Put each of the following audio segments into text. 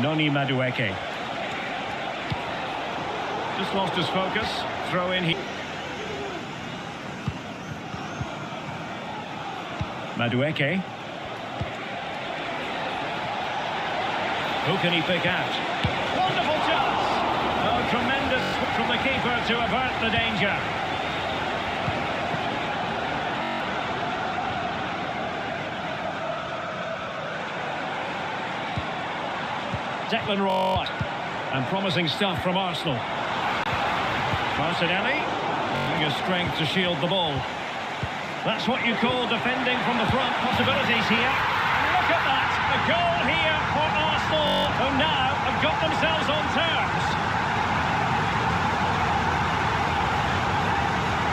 Noni Madueke. Just lost his focus. Throw in here. Madueke. Who can he pick out? Wonderful chance! Oh, tremendous from the keeper to avert the danger. Declan Rice. And promising stuff from Arsenal. Martinelli. Using his strength to shield the ball. That's what you call defending from the front. Possibilities here. Look at that. A goal here for Arsenal, who now have got themselves on terms.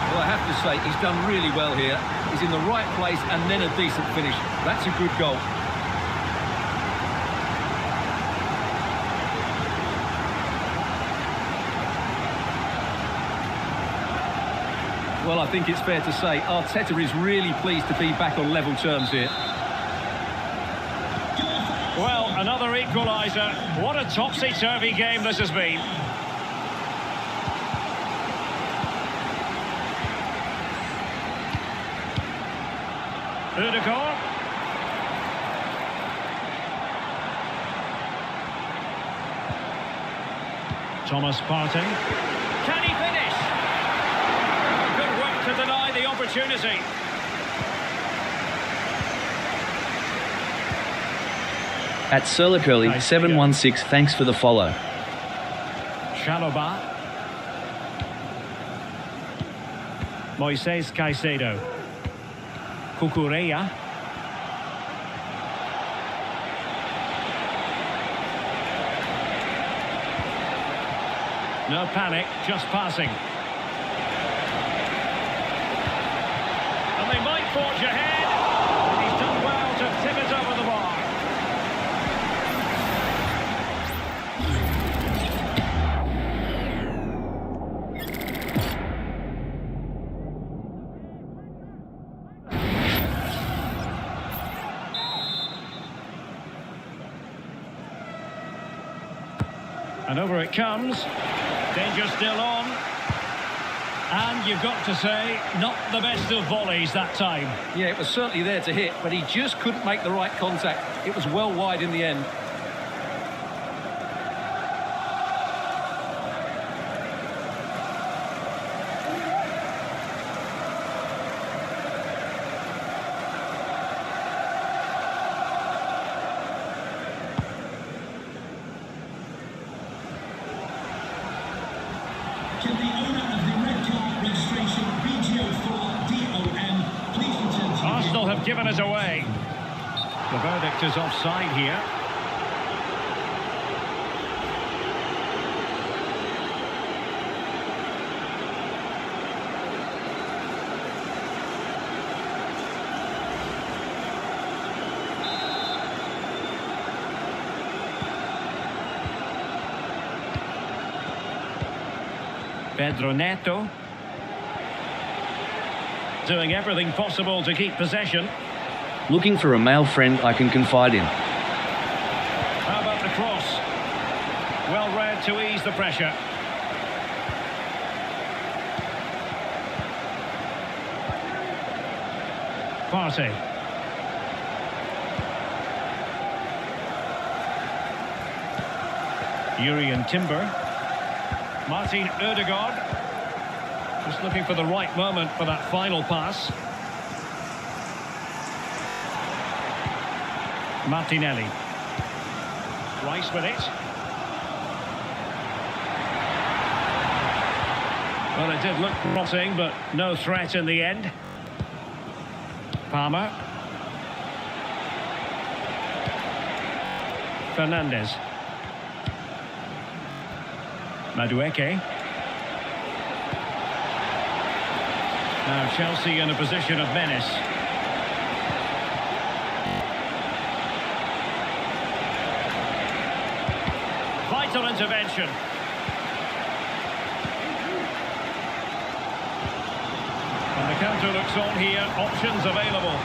Well, I have to say, he's done really well here. He's in the right place and then a decent finish. That's a good goal. Well, I think it's fair to say Arteta is really pleased to be back on level terms here. Well, another equaliser. What a topsy-turvy game this has been. Ødegaard. Thomas Partey. Can he finish? Good work to deny the opportunity. At Curly 716, thanks for the follow. Chalobah. Moises Caicedo. Cucurella. No panic, just passing. And they might forge ahead. He's done well to tip it over the bar. And over it comes. Danger still on. And you've got to say, not the best of volleys that time. Yeah, it was certainly there to hit, but he just couldn't make the right contact. It was well wide in the end. Can the owner of the red car registration BGO4DOM please return to Arsenal have given us away. The verdict is offside here. Pedro Neto. Doing everything possible to keep possession. Looking for a male friend I can confide in. How about the cross? Well read to ease the pressure. Partey. Jurrien Timber. Martin Ødegaard. Just looking for the right moment for that final pass. Martinelli. Rice with it. Well, it did look promising, but no threat in the end. Palmer. Fernandes. Madueke. Now Chelsea in a position of menace. Vital intervention. And the counter looks on here. Options available.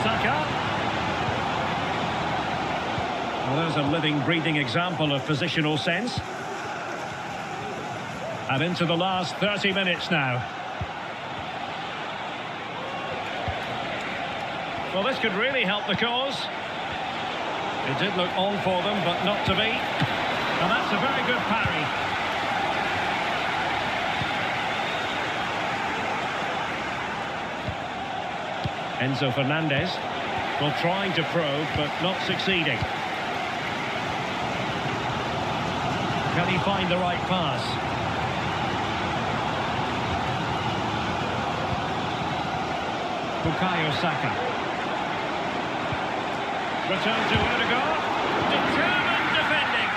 Saka. Well, there's a living, breathing example of positional sense. And into the last 30 minutes now. Well, this could really help the cause. It did look on for them, but not to be. And that's a very good parry. Enzo Fernandez. Well, trying to probe, but not succeeding. Can he find the right pass? Bukayo Saka. Return to Odegaard. Determined defending.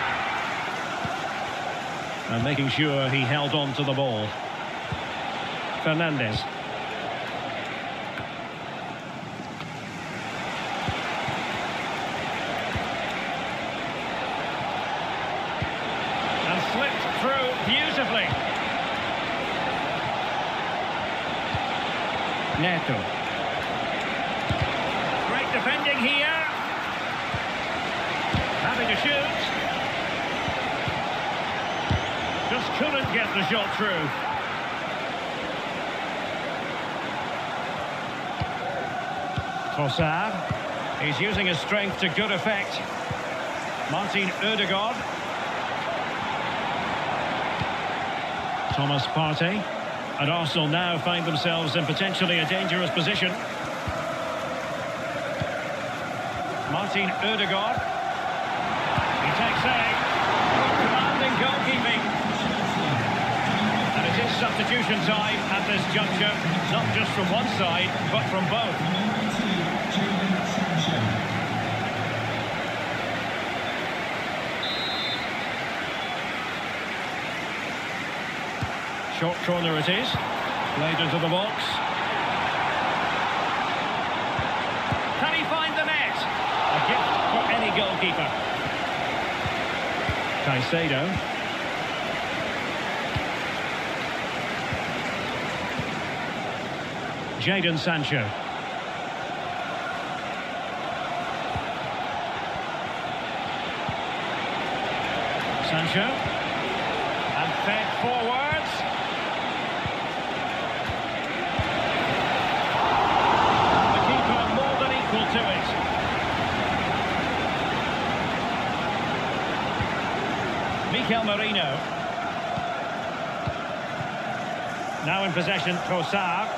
And making sure he held on to the ball. Fernandez. And slipped through beautifully. Neto. Great defending here. Having to shoot. Just couldn't get the shot through. Trossard. He's using his strength to good effect. Martin Odegaard. Thomas Partey. And Arsenal now find themselves in potentially a dangerous position. Martin Odegaard. He takes aim. Commanding goalkeeping. And it is substitution time at this juncture. Not just from one side, but from both. Short corner it is. Played into the box. Can he find the net? A gift for any goalkeeper. Caicedo. Jadon Sancho. Sancho. And fed forwards. The keeper more than equal to it. Mikel Merino. Now in possession, Trossard.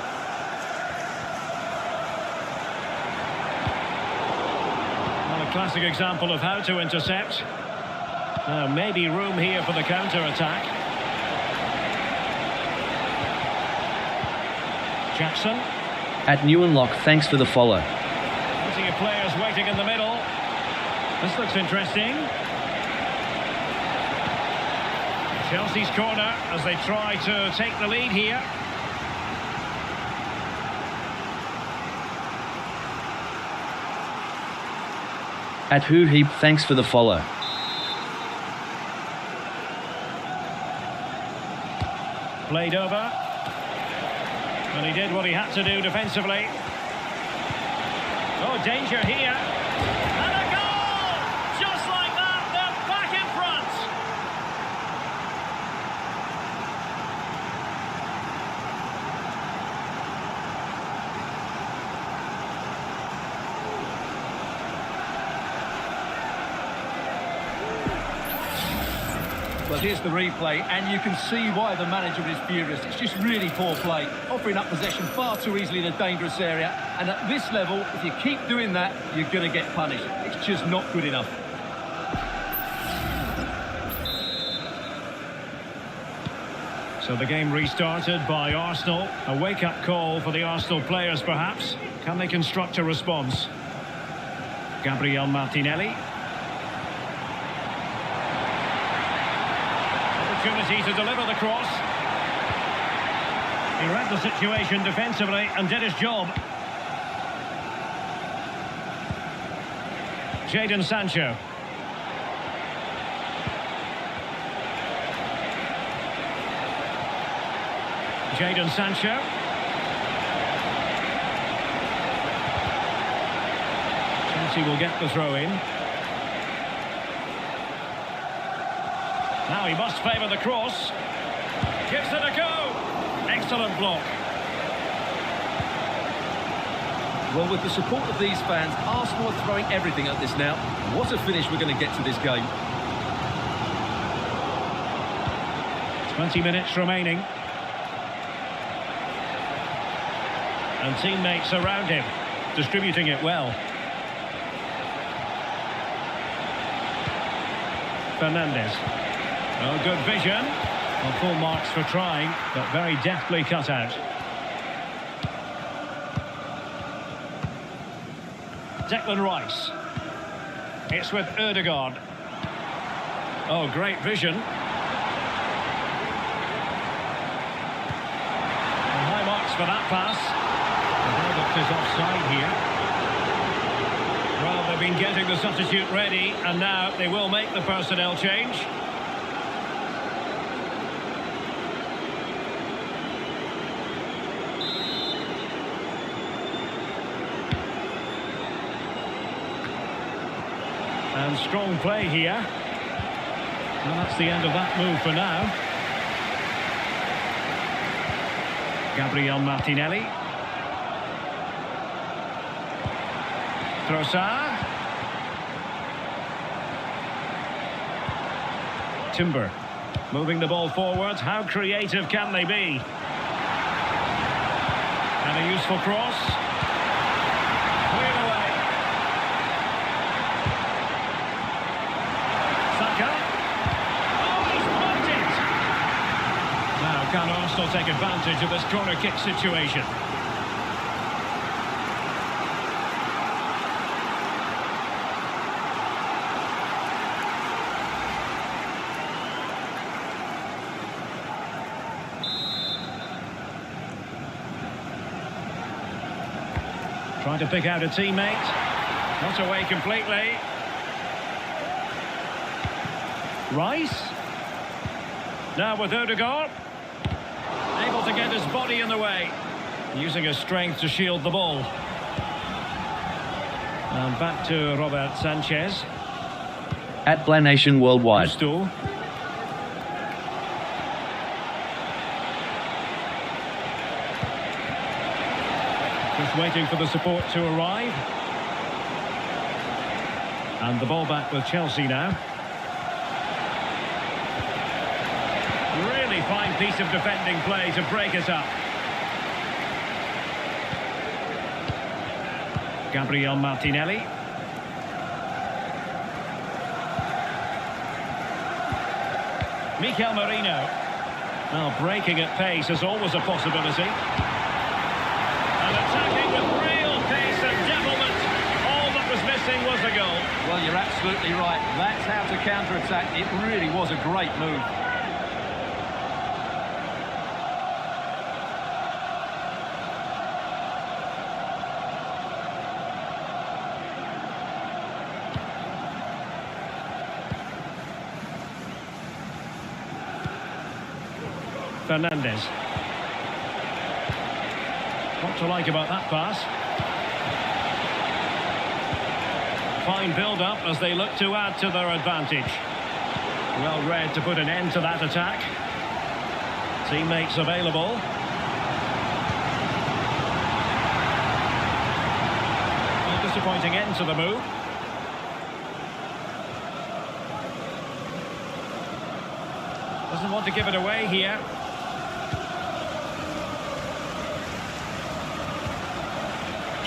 Well, a classic example of how to intercept. Now, maybe room here for the counter-attack. Jackson. At New and Lock, thanks for the follow. Plenty of players waiting in the middle. This looks interesting. Chelsea's corner as they try to take the lead here. At Who Heap, thanks for the follow. Played over. And he did what he had to do defensively. Oh, danger here. And a goal! Just like that, they're back in front. Well, here's the replay, and you can see why the manager is furious. It's just really poor play, offering up possession far too easily in a dangerous area. And at this level, if you keep doing that, you're going to get punished. It's just not good enough. So the game restarted by Arsenal. A wake-up call for the Arsenal players, perhaps. Can they construct a response? Gabriel Martinelli. Opportunity to deliver the cross. He read the situation defensively and did his job. Jadon Sancho. Jadon Sancho. Chelsea will get the throw in. Now he must favour the cross. Gives it a go. Excellent block. Well, with the support of these fans, Arsenal are throwing everything at this now. What a finish we're going to get to this game. 20 minutes remaining. And teammates around him, distributing it well. Fernandes. Oh, good vision. Well, full marks for trying, but very deftly cut out. Declan Rice. It's with Ødegaard. Oh, great vision. And high marks for that pass. The Velvet is offside here. Well, they've been getting the substitute ready, and now they will make the personnel change. And strong play here. Well, that's the end of that move for now. Gabriel Martinelli. Trossard. Timber. Moving the ball forward. How creative can they be? And a useful cross. Cleared away. Saka. Oh, he's blocked it! Now, can Arsenal take advantage of this corner kick situation? Trying to pick out a teammate. Not away completely. Rice. Now with Ødegaard. Able to get his body in the way. Using his strength to shield the ball. And back to Robert Sanchez. At Blanation Worldwide. Stool. Just waiting for the support to arrive. And the ball back with Chelsea now. Really fine piece of defending play to break us up. Gabriel Martinelli. Mikel Merino. Well, breaking at pace is always a possibility. And attacking with real pace and devilment. All that was missing was a goal. Well, you're absolutely right. That's how to counter-attack. It really was a great move. Fernandes. What to like about that pass? Fine build-up as they look to add to their advantage. Well read to put an end to that attack. Teammates available. A disappointing end to the move. Doesn't want to give it away here.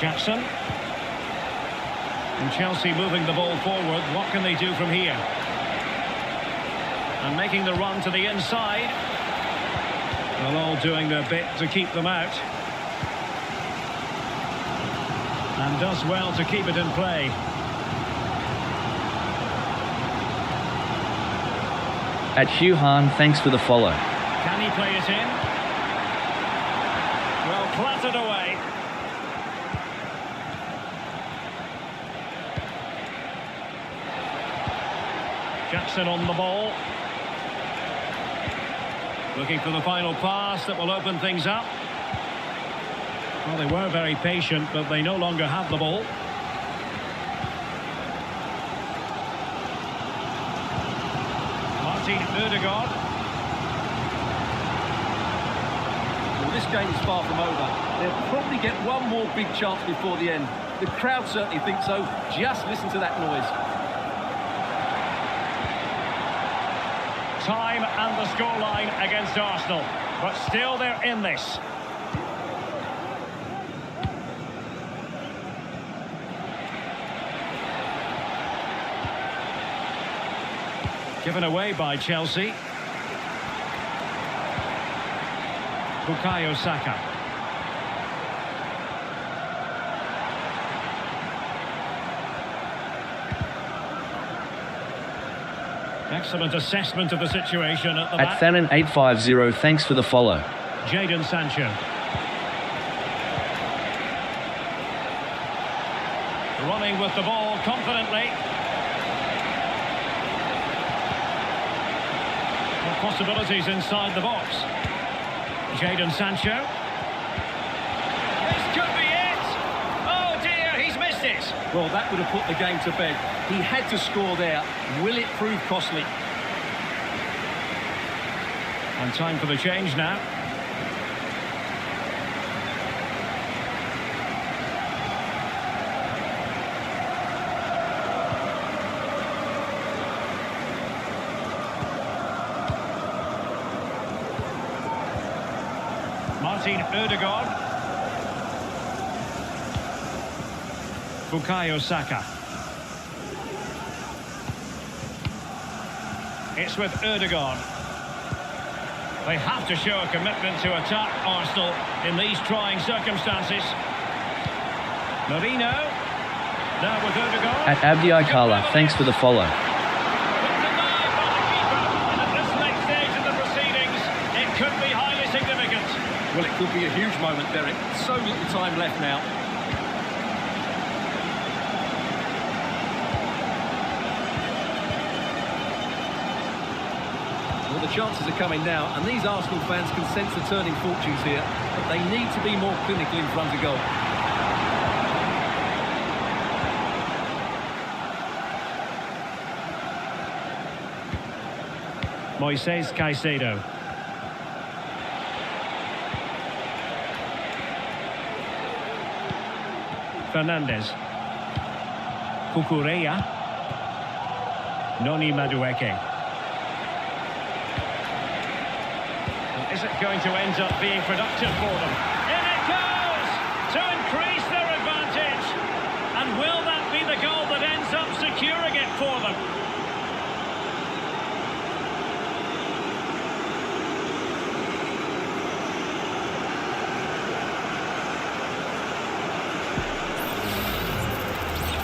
Jackson. And Chelsea moving the ball forward. What can they do from here? And making the run to the inside. Well, all doing their bit to keep them out. And does well to keep it in play. At Hugh Hahn, thanks for the follow. Can he play it in? Well, clattered away. Jackson on the ball. Looking for the final pass that will open things up. Well, they were very patient, but they no longer have the ball. Martin Ødegaard. Well, this game is far from over. They'll probably get one more big chance before the end. The crowd certainly think so. Just listen to that noise. Time and the scoreline against Arsenal, but still they're in this. Given away by Chelsea. Bukayo Saka. Excellent assessment of the situation at the At back. Thanon 850, thanks for the follow. Jadon Sancho. Running with the ball confidently. More possibilities inside the box. Jadon Sancho. This could be it! Oh dear, he's missed it! Well, that would have put the game to bed. He had to score there. Will it prove costly? And time for the change now. Martin Ødegaard. Bukayo Saka. It's with Ødegaard. They have to show a commitment to attack Arsenal in these trying circumstances. Marino. Now with Ødegaard. At Abdi Kala, thanks for the follow. But denied by the keeper. And at this late stage of the proceedings, it could be highly significant. Well, it could be a huge moment, Derek. So little time left now. Well, the chances are coming now, and these Arsenal fans can sense the turning fortunes here, but they need to be more clinical in front of goal. Moises Caicedo. Fernandes. Cucurella. Noni Madueke. Is it going to end up being productive for them? In it goes! To increase their advantage! And will that be the goal that ends up securing it for them?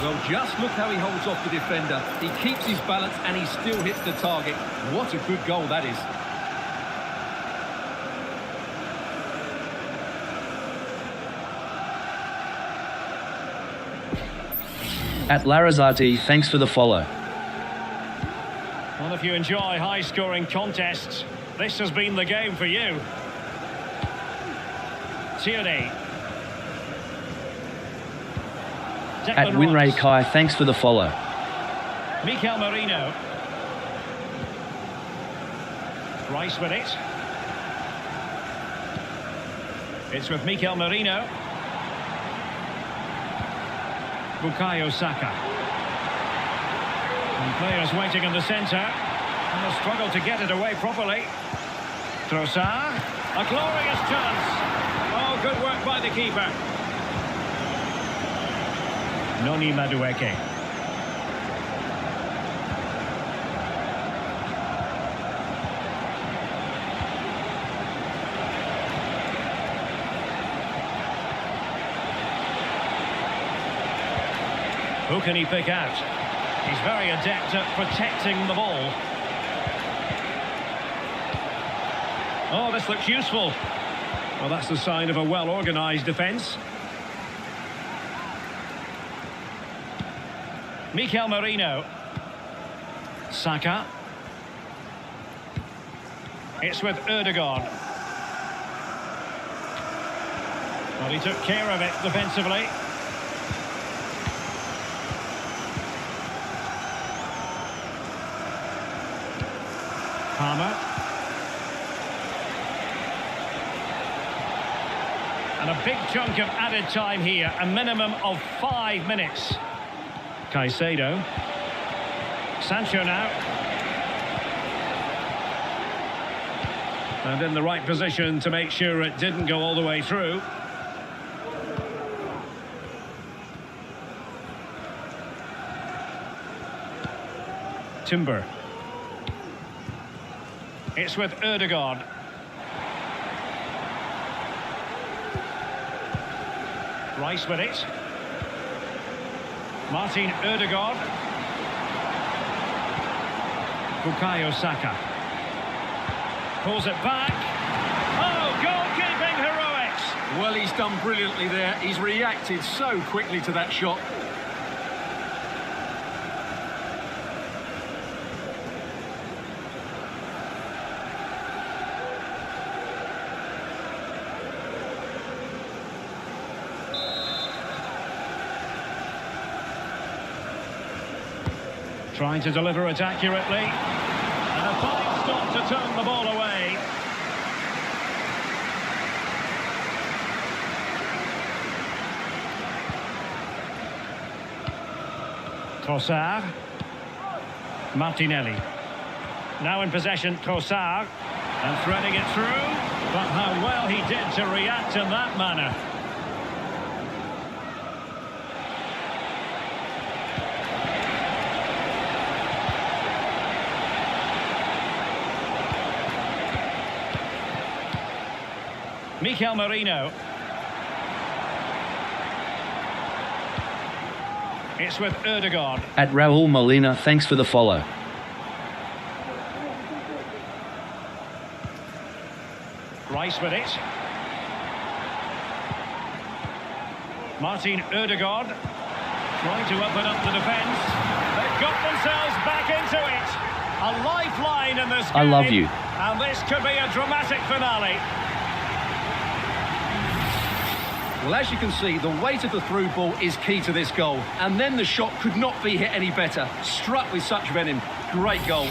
Well, just look how he holds off the defender. He keeps his balance and he still hits the target. What a good goal that is. At Larazati, thanks for the follow. Well, if you enjoy high-scoring contests, this has been the game for you. Tierney. At Winray Kai, thanks for the follow. Mikel Merino. Rice with it. It's with Mikel Merino. Bukayo Saka. And players waiting in the centre. And they'll struggle to get it away properly. Trossard. A glorious chance. Oh, good work by the keeper. Noni Madueke. Who can he pick out? He's very adept at protecting the ball. Oh, this looks useful. Well, that's the sign of a well-organised defence. Mikel Merino. Saka. It's with Ødegaard. Well, he took care of it defensively. Palmer. And a big chunk of added time here, a minimum of 5 minutes. Caicedo. Sancho now. And in the right position to make sure it didn't go all the way through. Timber. It's with Ødegaard. Rice with it. Martin Ødegaard. Bukayo Saka. Pulls it back. Oh, goalkeeping heroics! Well, he's done brilliantly there. He's reacted so quickly to that shot. Trying to deliver it accurately. And a fine stop to turn the ball away. Trossard. Martinelli. Now in possession, Trossard. And threading it through. But how well he did to react in that manner. Mikel Merino. It's with Ødegaard. At Raul Molina, thanks for the follow. Rice with it. Martin Ødegaard trying to open up the defence. They've got themselves back into it. A lifeline in this game. I love you. And this could be a dramatic finale. Well, as you can see, the weight of the through ball is key to this goal. And then the shot could not be hit any better. Struck with such venom. Great goal.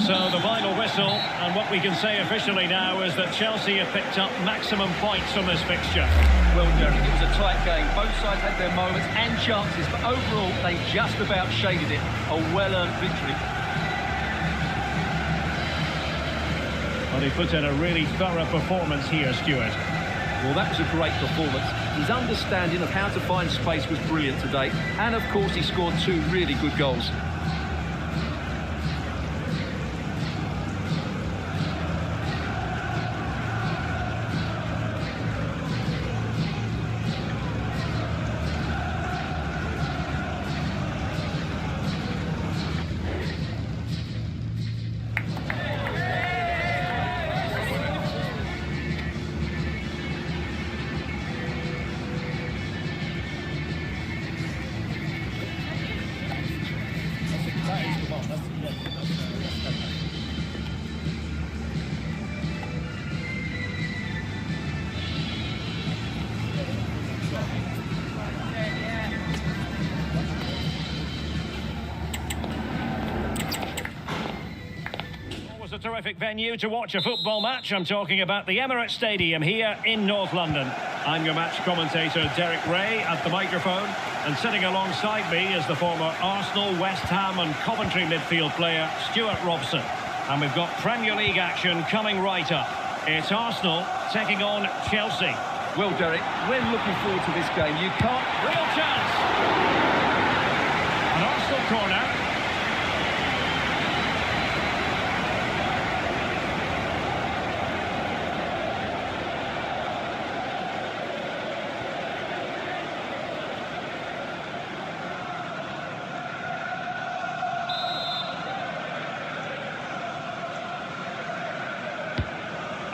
So the final whistle, and what we can say officially now is that Chelsea have picked up maximum points from this fixture. Well, Derek, it was a tight game. Both sides had their moments and chances, but overall, they just about shaded it. A well-earned victory. Well, he put in a really thorough performance here, Stuart. Well, that was a great performance. His understanding of how to find space was brilliant today. And, of course, he scored 2 really good goals. A terrific venue to watch a football match. I'm talking about the Emirates Stadium here in North London. I'm your match commentator Derek Ray at the microphone, and sitting alongside me is the former Arsenal, West Ham and Coventry midfield player Stuart Robson. And we've got Premier League action coming right up. It's Arsenal taking on Chelsea. Well, Derek, we're looking forward to this game. You can't... Real chance! An Arsenal corner.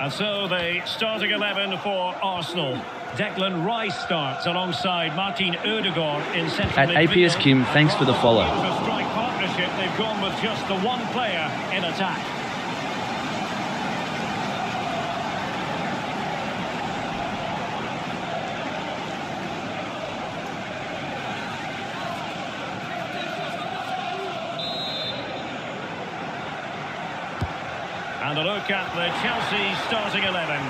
And so the starting 11 for Arsenal. Declan Rice starts alongside Martin Odegaard in central At midfield. APS Kim, thanks for the follow. It was a strike partnership. They've gone with just the one player in attack. And a look at the Chelsea starting 11.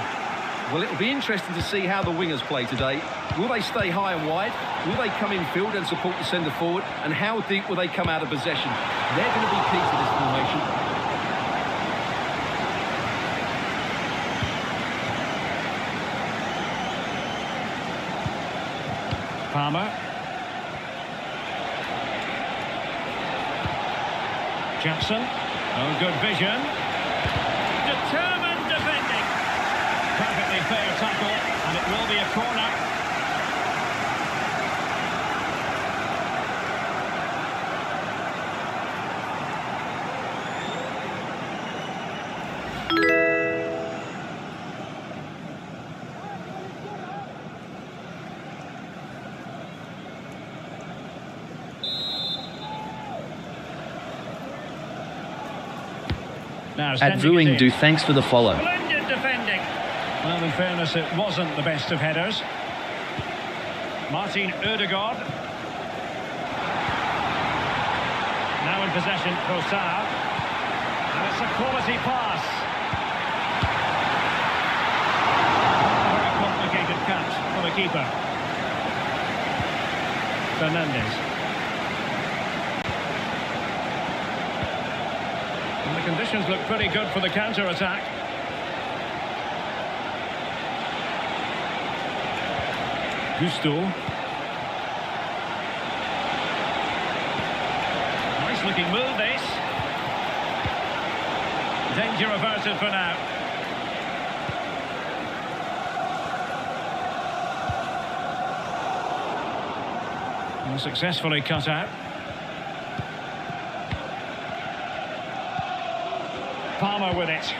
Well, it'll be interesting to see how the wingers play today. Will they stay high and wide? Will they come in field and support the centre forward? And how deep will they come out of possession? They're going to be key to this formation. Palmer. Jackson. Oh, good vision. Determined defending. Perfectly fair tackle, and it will be a corner. Now, At sending it Viewing in. Do, thanks for the follow. Splendid defending. Well, in fairness, it wasn't the best of headers. Martin Odegaard. Now in possession, Trossard. And it's a quality pass. A very complicated catch for the keeper. Fernandes. And the conditions look pretty good for the counter-attack. Gusto. Nice looking move, this. Danger averted for now. And successfully cut out. Palmer with it.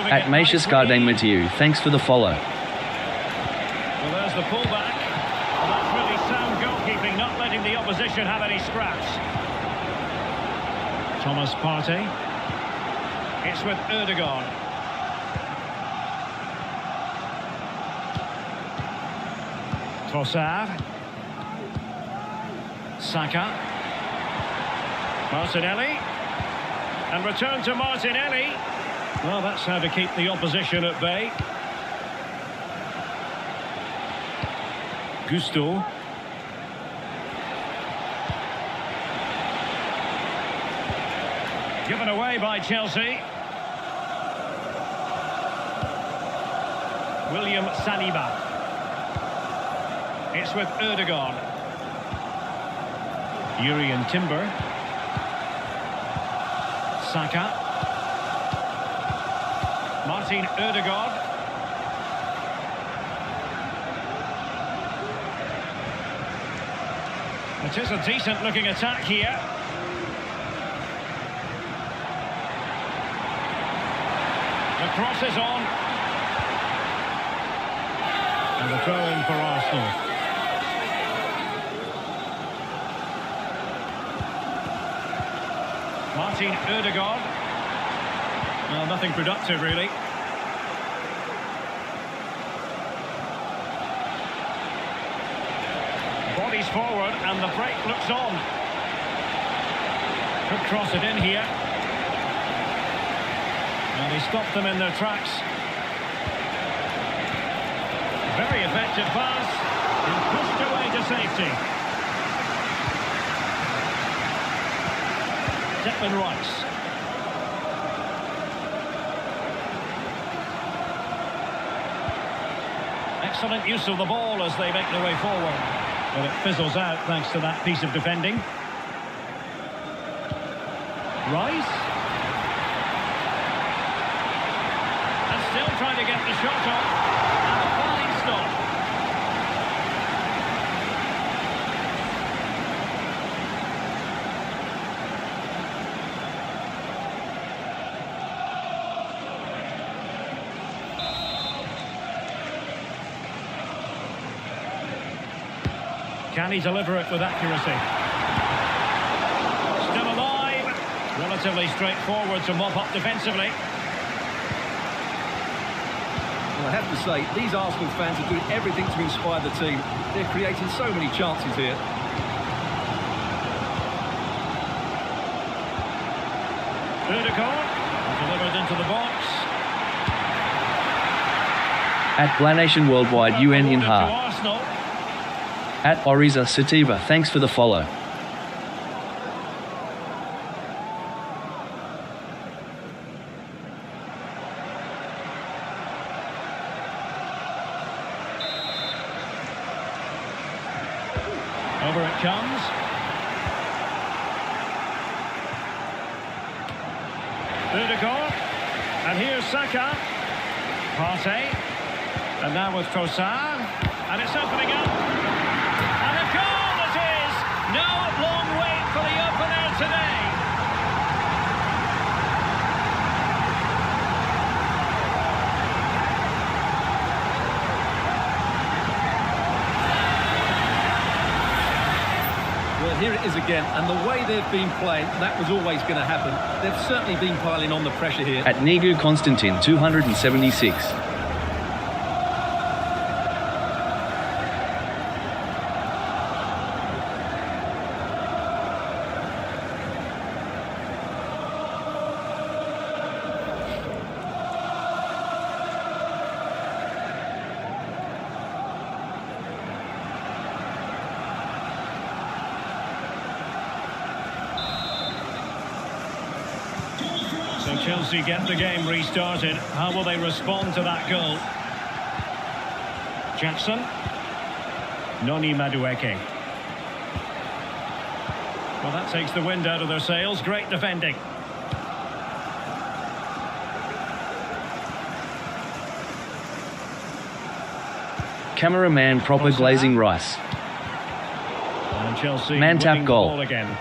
At Meisha Skardang Mathieu, thanks for the follow. Well, there's the pullback. Well, that's really sound goalkeeping, not letting the opposition have any scraps. Thomas Partey. It's with Odegaard. Trossard. Saka. Martinelli. And return to Martinelli. Well, that's how to keep the opposition at bay. Gusto. Given away by Chelsea. William Saliba. It's with Odegaard. Jurrien Timber. Saka. Martin Odegaard. It is a decent looking attack here. The cross is on. And the throw in for Arsenal. Martin Odegaard. Well, nothing productive, really. Bodies forward, and the break looks on. Could cross it in here. And he stopped them in their tracks. Very effective pass. And pushed away to safety. Declan Rice. Excellent use of the ball as they make their way forward. But it fizzles out thanks to that piece of defending. Rice. And still trying to get the shot off. And a fine stop. Can he deliver it with accuracy? Still alive. Relatively straightforward to mop up defensively. Well, I have to say, these Arsenal fans are doing everything to inspire the team. They're creating so many chances here. Ødegaard delivered into the box. At Blanation Worldwide UN in To Ha. Arsenal. At Oriza Sativa, thanks for the follow. Over it comes. Ødegaard. And here's Saka. Partey. And now with Trossard. And it's opening up. And a goal it is! No long wait for the opener today. Well, here it is again, and the way they've been playing, that was always going to happen. They've certainly been piling on the pressure here. At Nigu Konstantin 276. So Chelsea get the game restarted. How will they respond to that goal? Jackson. Noni Madueke. Well, that takes the wind out of their sails. Great defending. Cameraman proper glazing rice. And Chelsea Man tap winning the goal. ball again.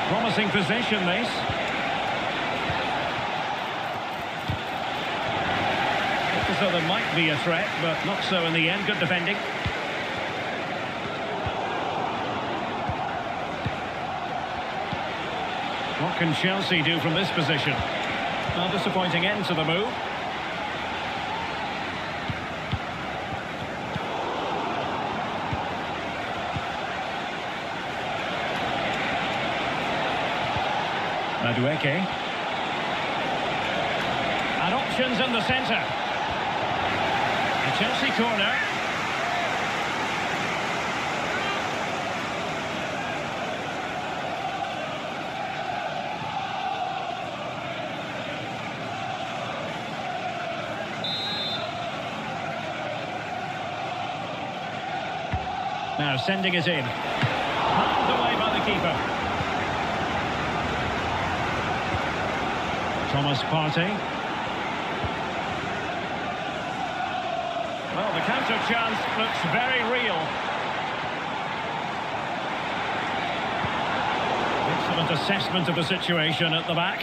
Promising position, this. Looked as though there might be a threat, but not so in the end. Good defending. What can Chelsea do from this position? A disappointing end to the move. Madueke. And options in the centre. A Chelsea corner. Now sending it in. Palmed away by the keeper. Thomas Partey. Well, the counter chance looks very real. Excellent assessment of the situation at the back.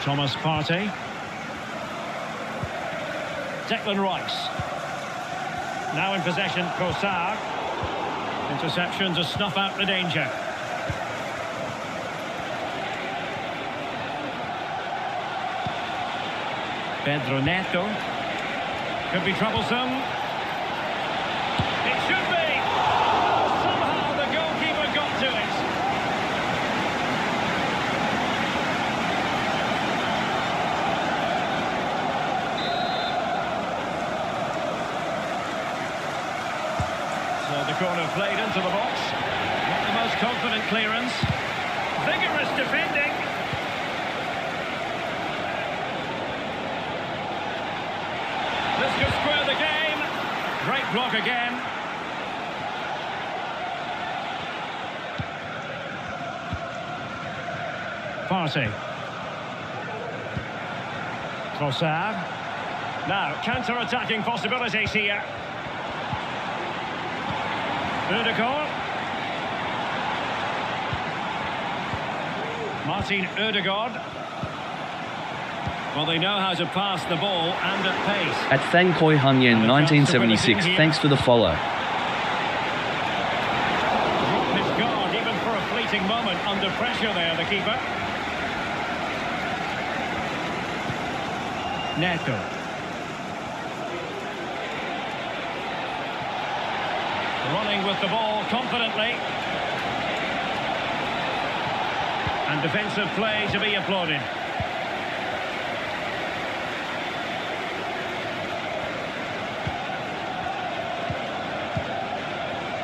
Thomas Partey. Declan Rice. Now in possession, Trossard. Interception to snuff out the danger. Pedro Neto. Could be troublesome. It should be! Somehow the goalkeeper got to it. So the corner played into the box. Not the most confident clearance. Vigorous defending. This could square the game. Great block again. Partey. Trossard. Now, counter-attacking possibilities here. Ødegaard. Martin Ødegaard. Well, they know how to pass the ball and at pace. At Thang Koi Hun Yen 1976, thanks for the follow. Dropped his guard even for a fleeting moment under pressure there, the keeper. Neto. Running with the ball confidently. And defensive play to be applauded.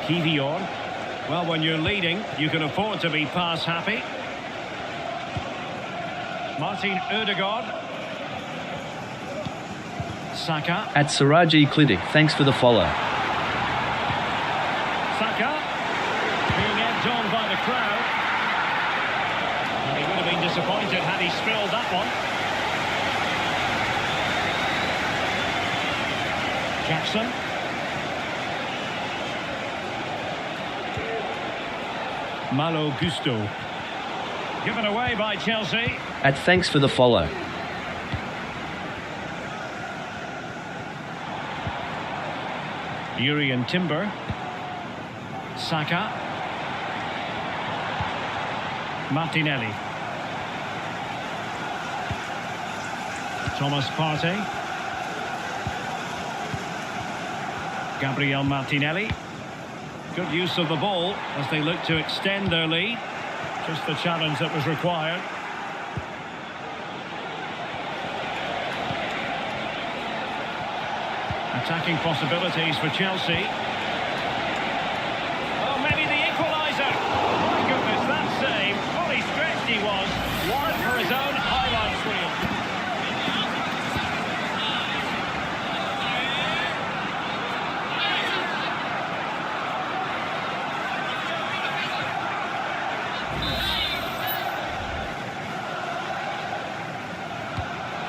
Kivior. Well, when you're leading, you can afford to be pass happy. Martin Ødegaard. Saka. At Siraji Klidik, thanks for the follow. Saka. Being egged on by the crowd. Well, he would have been disappointed had he spilled that one. Jackson. Malo Gusto. Given away by Chelsea. At thanks for the follow. Urian Timber. Saka. Martinelli. Thomas Partey. Gabriel Martinelli. Good use of the ball as they look to extend their lead. Just the challenge that was required. Attacking possibilities for Chelsea. Oh, maybe the equaliser. My goodness, that save. Fully stretched he was. One for his own highlights reel.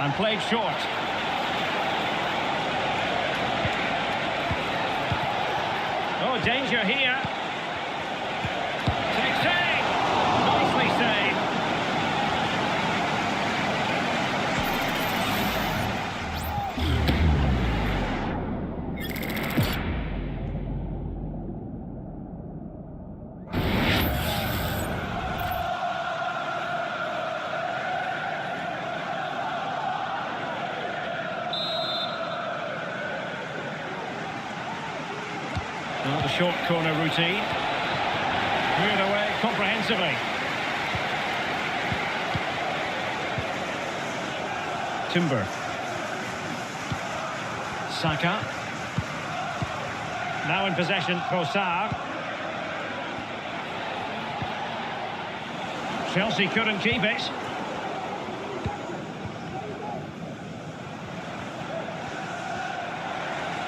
And played short. Oh, danger here. Takes aim. Nicely saved. Well, the short corner routine. Cleared away comprehensively. Timber. Saka. Now in possession, Trossard. Chelsea couldn't keep it.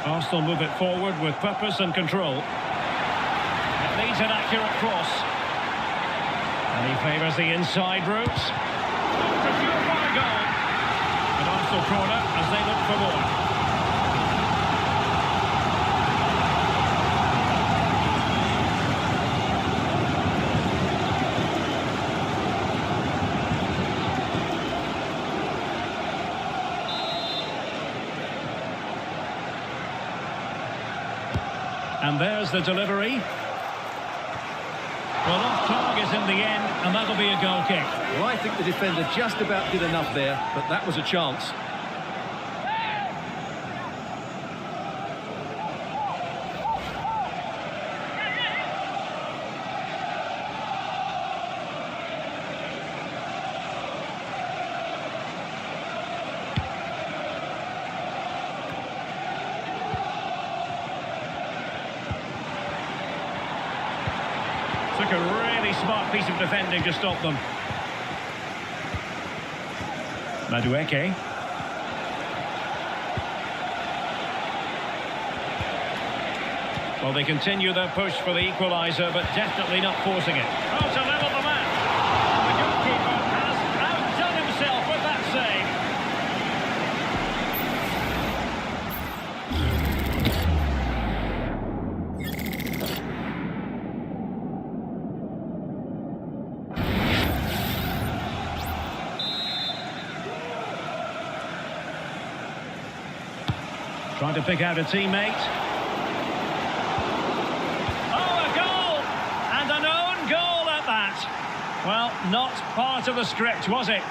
Arsenal move it forward with purpose and control. It needs an accurate cross. And he favours the inside route. Procured by a goal. An Arsenal corner as they look for more. And there's the delivery. Well, off target in the end, and that'll be a goal kick. Well, I think the defender just about did enough there, but that was a chance. Took a really smart piece of defending to stop them. Madueke. Well, they continue their push for the equaliser, but definitely not forcing it. Oh, to level the match. The goalkeeper has outdone himself with that save. Trying to pick out a teammate. Oh, a goal! And an own goal at that. Well, not part of the script, was it?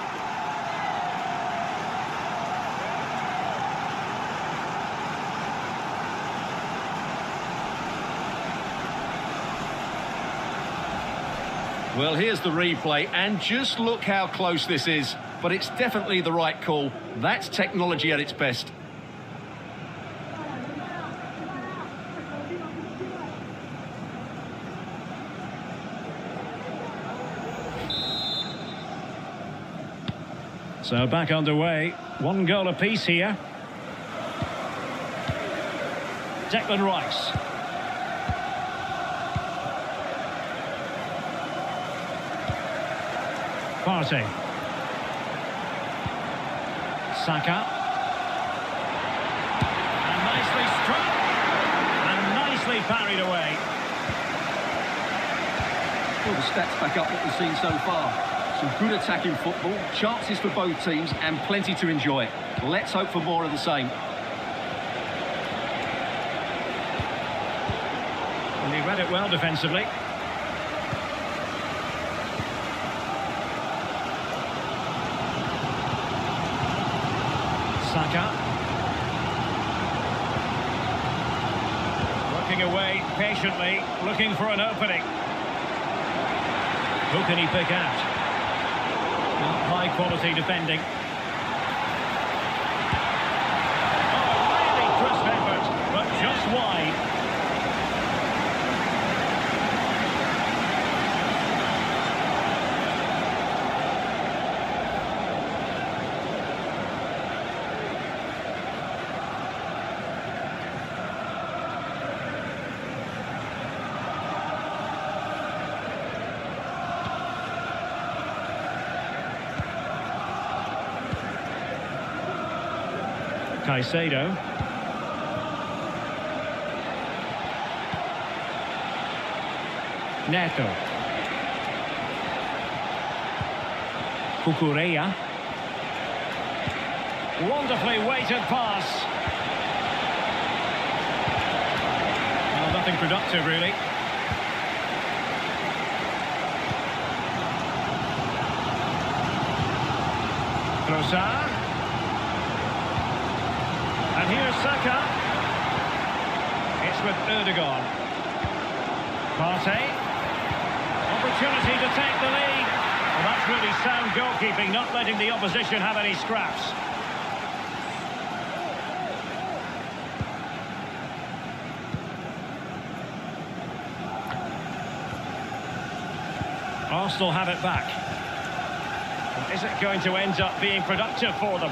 Well, here's the replay, and just look how close this is. But it's definitely the right call. That's technology at its best. So back underway. One goal apiece here. Declan Rice. Partey. Saka. And nicely struck. And nicely parried away. Well, the stats back up what we've seen so far. Some good attacking football, chances for both teams, and plenty to enjoy. Let's hope for more of the same. And he read it well defensively. Saka. Working away patiently, looking for an opening. Who can he pick out? High quality defending. Oh, really crisp effort, but just wide. Caicedo. Neto. Cucurella. Wonderfully weighted pass. Well, nothing productive, really. Trossard. And here's Saka. It's with Erdogan. Partey. Opportunity to take the lead. Well, that's really sound goalkeeping, not letting the opposition have any scraps. Arsenal have it back. Is it going to end up being productive for them?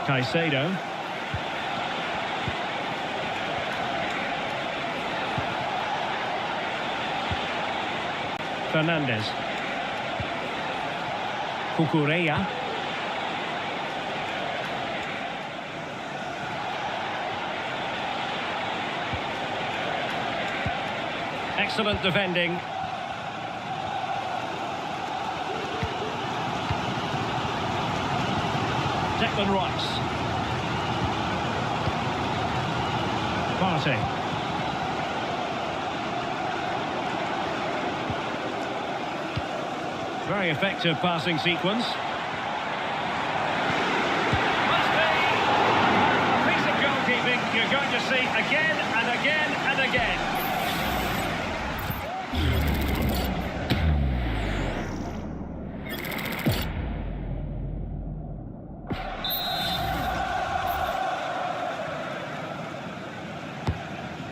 Caicedo. Fernandes. Cucurella. Excellent defending. Declan Rice. Partey. Very effective passing sequence. Must be a piece of goalkeeping you're going to see again and again and again.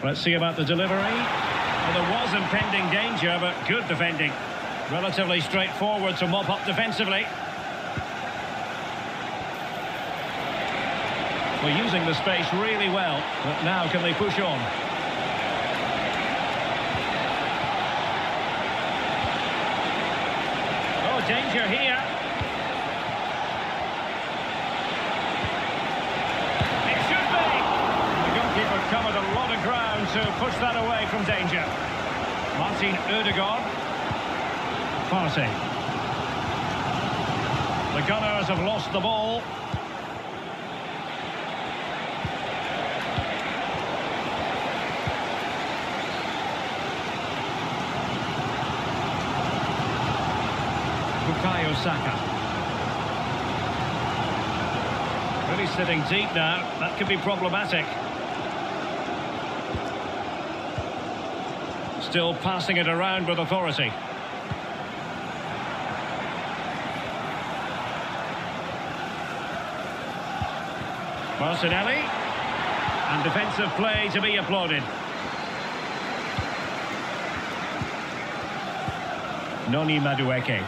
Let's see about the delivery. Well, there was impending danger, but good defending. Relatively straightforward to mop up defensively. We're using the space really well, but now can they push on? Oh, danger here. Covered a lot of ground to push that away from danger. Martin Ødegaard. Partey. The Gunners have lost the ball. Bukayo Saka. Really sitting deep now. That could be problematic. Still passing it around with authority. Martinelli. And defensive play to be applauded. Noni Madueke.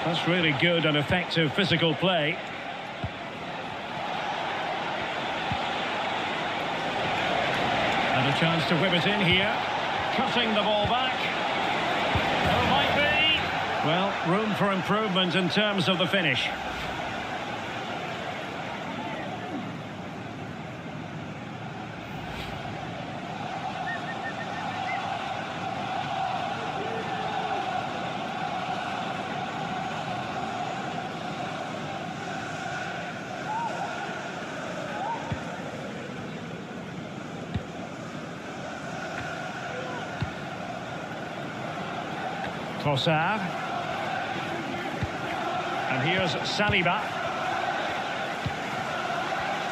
That's really good and effective physical play. And a chance to whip it in here. Cutting the ball back. Oh, might be. Well, room for improvement in terms of the finish. Trossard. And here's Saliba.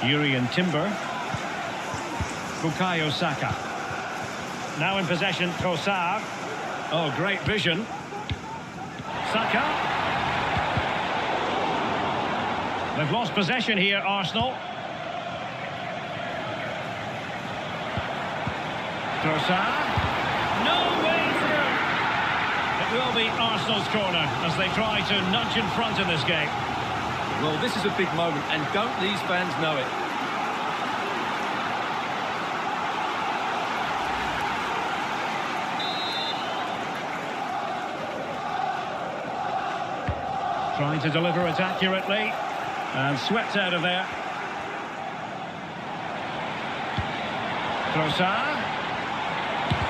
Jurrien Timber. Bukayo Saka. Now in possession, Trossard. Oh, great vision. Saka. They've lost possession here, Arsenal. Trossard. No way through. It will be Arsenal's corner as they try to nudge in front in this game. Well, this is a big moment, and don't these fans know it? Trying to deliver it accurately and swept out of there. Trossard.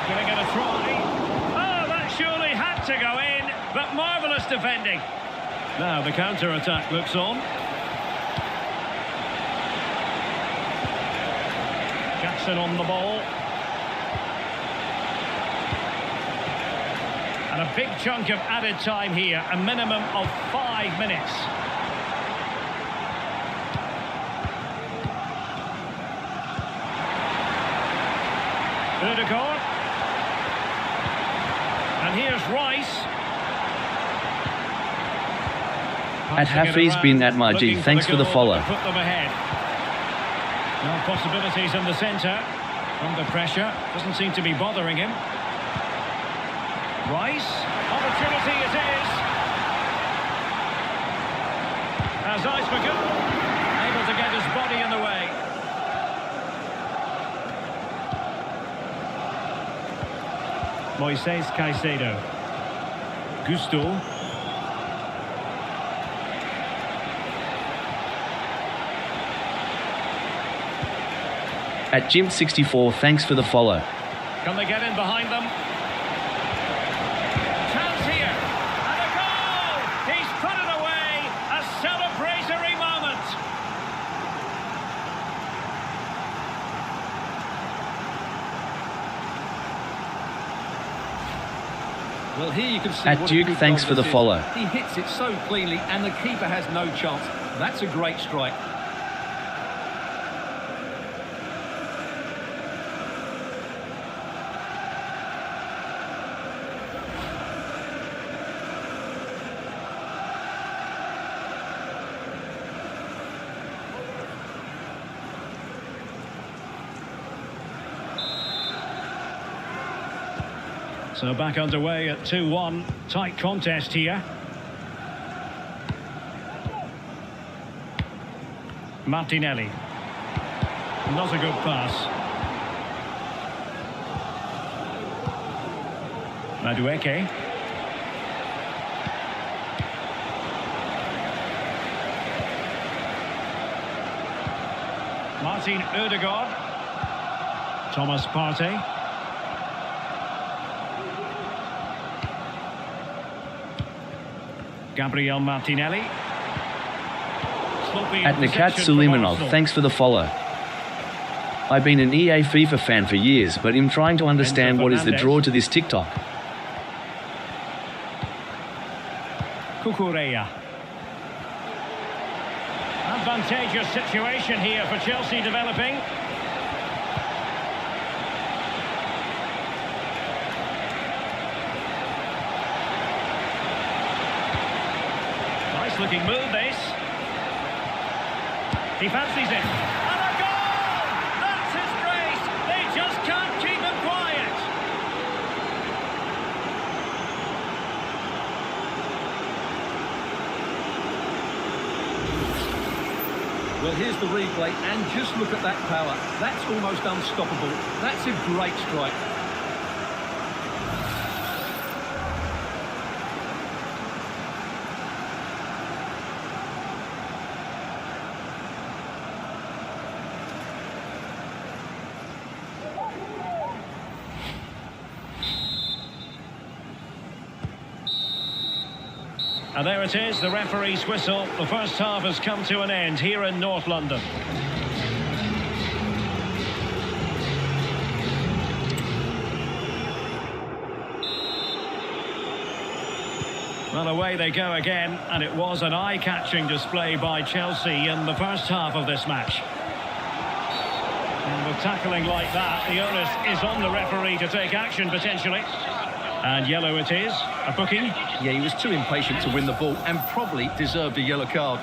Gonna get a try. Oh, that surely had to go in, but marvellous defending. Now the counter-attack looks on. Jackson on the ball. And a big chunk of added time here, a minimum of 5 minutes. Ødegaard. And here's Rice. At Hafiz bin Atmaji, thanks for the follow. Put them ahead. Now possibilities in the centre. Under pressure. Doesn't seem to be bothering him. Rice. Opportunity it is. As eyes for goal. Able to get his body in the way. Moises Caicedo. Gusto. At Jim64, thanks for the follow. Can they get in behind them? Chance here. And a goal! He's put it away. A celebratory moment. Well, here you can see At what a Duke, good thanks goal for the this is. follow. He hits it so cleanly, and the keeper has no chance. That's a great strike. So back underway at 2-1. Tight contest here. Martinelli. Not a good pass. Madueke. Martin Ødegaard. Thomas Partey. Gabriel Martinelli. Sloppy At Nakat interception from Suleimanov, Arsenal. thanks for the follow. I've been an EA FIFA fan for years, but I'm trying to understand what is the draw to this TikTok. Cucurella. Advantageous situation here for Chelsea developing. Nice looking move this. He fancies it. And a goal! That's his grace. They just can't keep him quiet. Well, here's the replay, and just look at that power. That's almost unstoppable. That's a great strike. And there it is, the referee's whistle. The first half has come to an end here in North London. Well, away they go again, and it was an eye-catching display by Chelsea in the first half of this match. And with tackling like that, the onus is on the referee to take action, potentially. And yellow it is, a booking. Yeah, he was too impatient to win the ball and probably deserved a yellow card.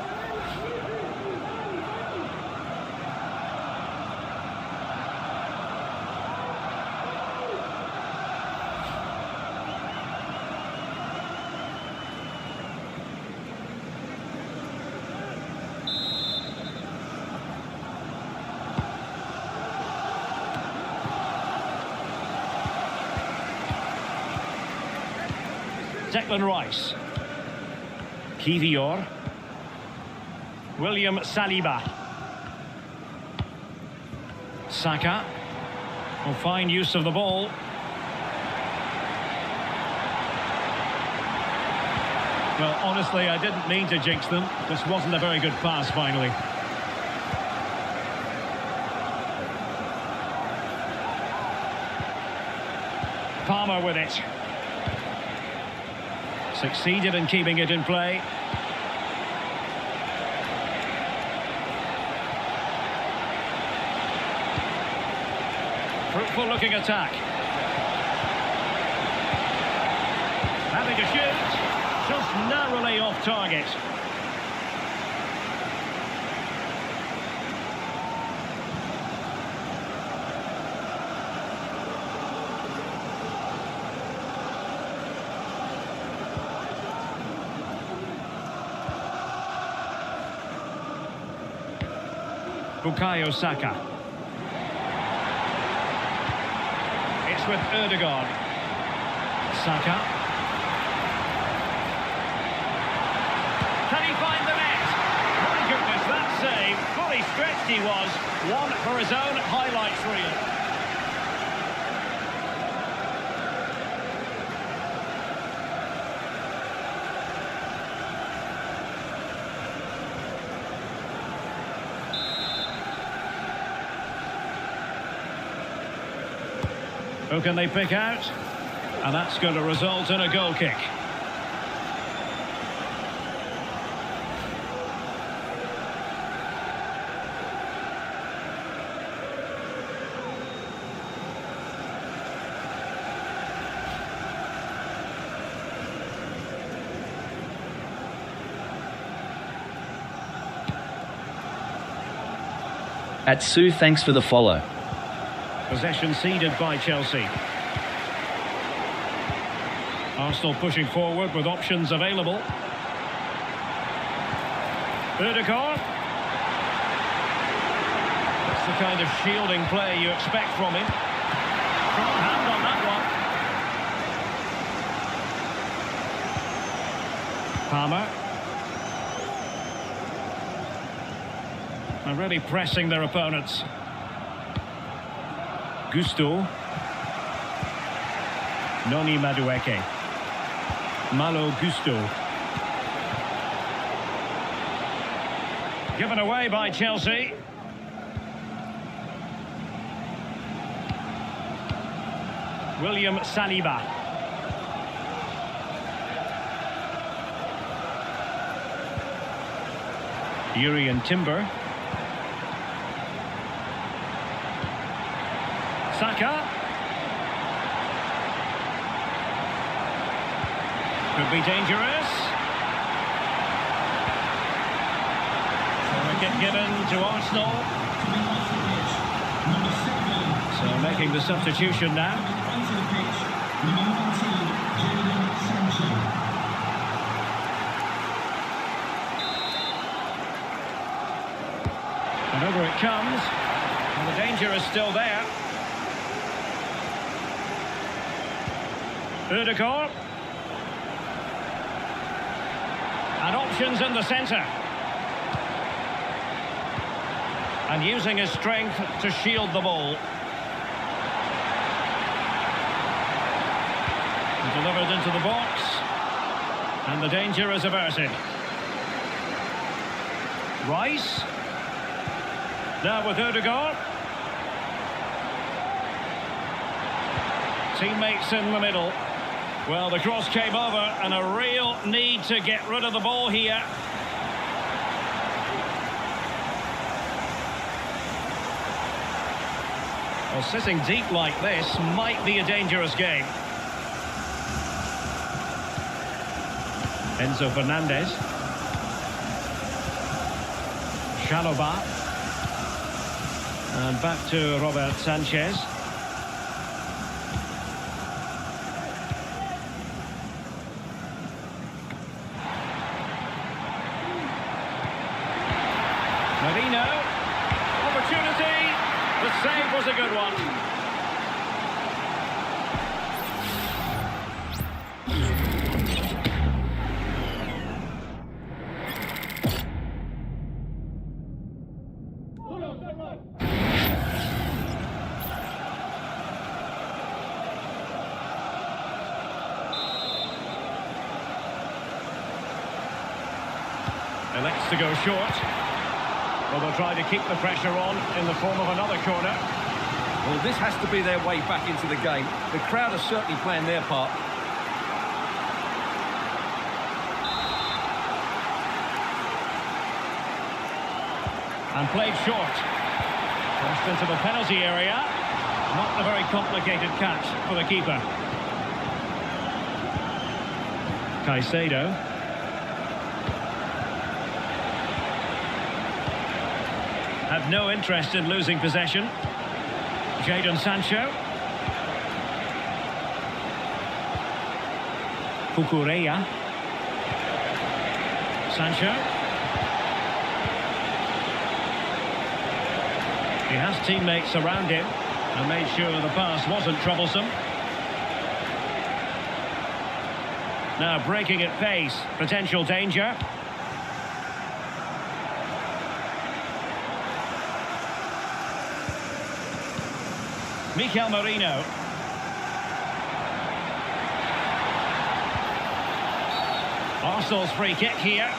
Declan Rice. Kivior. William Saliba. Saka. Well, fine use of the ball. Well, honestly, I didn't mean to jinx them. This wasn't a very good pass, finally. Palmer with it. Succeeded in keeping it in play. Fruitful looking attack. Having to shoot. Just narrowly off target. Bukayo Saka. It's with Ødegaard. Saka. Can he find the net? My goodness, that save. Fully stretched he was. One for his own highlights reel. Who can they pick out? And that's going to result in a goal kick. At Sue, thanks for the follow. Possession ceded by Chelsea. Arsenal pushing forward with options available. Ødegaard. That's the kind of shielding play you expect from him. Strong hand on that one. Palmer. And really pressing their opponents. Gusto. Noni Madueke. Malo Gusto. Given away by Chelsea. William Saliba. Urian Timber. Saka. Could be dangerous. So a kick given to Arsenal. So making the substitution now. Onto the pitch, number 19, Jadon Sancho. And over it comes. And the danger is still there. Ødegaard. And options in the centre. And using his strength to shield the ball. And delivered into the box. And the danger is averted. Rice. Now with Ødegaard. Teammates in the middle. Well, the cross came over and a real need to get rid of the ball here. Well, sitting deep like this might be a dangerous game. Enzo Fernandez. Chalobah. And back to Robert Sanchez. Marino, opportunity, the save was a good one. Elects to go short. Well, they'll try to keep the pressure on in the form of another corner. Well, this has to be their way back into the game. The crowd are certainly playing their part. And played short. Crossed into the penalty area. Not a very complicated catch for the keeper. Caicedo. Have no interest in losing possession. Jadon Sancho. Cucurella. Sancho. He has teammates around him and made sure the pass wasn't troublesome. Now breaking at pace, potential danger. Mikel Merino. Arsenal's free kick here.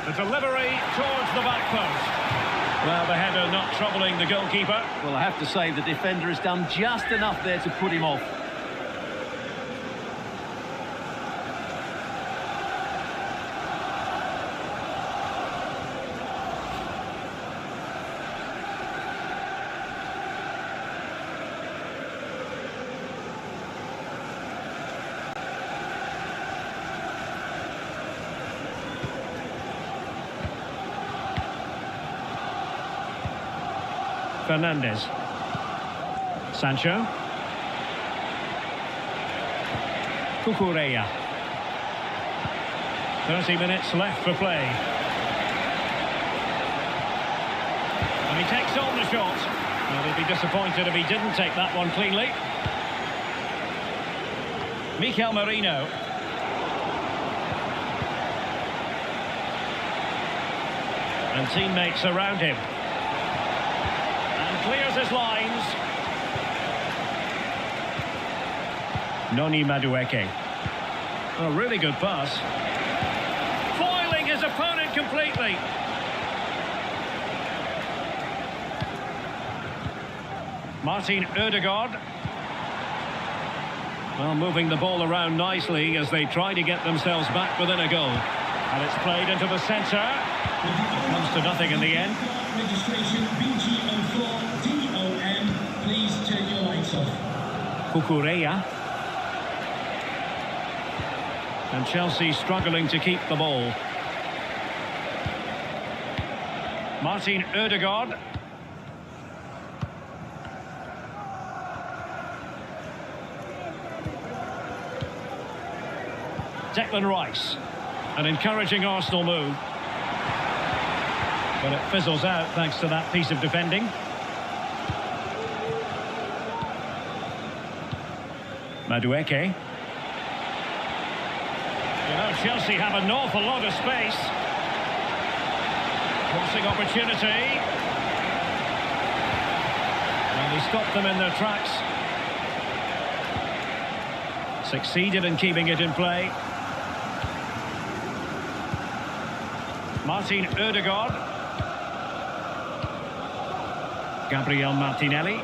The delivery towards the back post. Well, the header not troubling the goalkeeper. Well, I have to say the defender has done just enough there to put him off. Fernandes. Sancho. Cucurella. 30 minutes left for play. And he takes on the shot. Well, he'd be disappointed if he didn't take that one cleanly. Mikel Merino. And teammates around him. And clears his lines. Noni Madueke. A really good pass. Foiling his opponent completely. Martin Ødegaard. Well, moving the ball around nicely as they try to get themselves back within a goal. And it's played into the centre. Comes to nothing in the end. Registration BG04DOM. Please turn your lights off. Cucurella. And Chelsea struggling to keep the ball. Martin Ødegaard. Declan Rice. An encouraging Arsenal move. But it fizzles out thanks to that piece of defending. Madueke. You know, Chelsea have an awful lot of space. Crossing opportunity. And he stopped them in their tracks. Succeeded in keeping it in play. Martin Ødegaard. Gabriel Martinelli.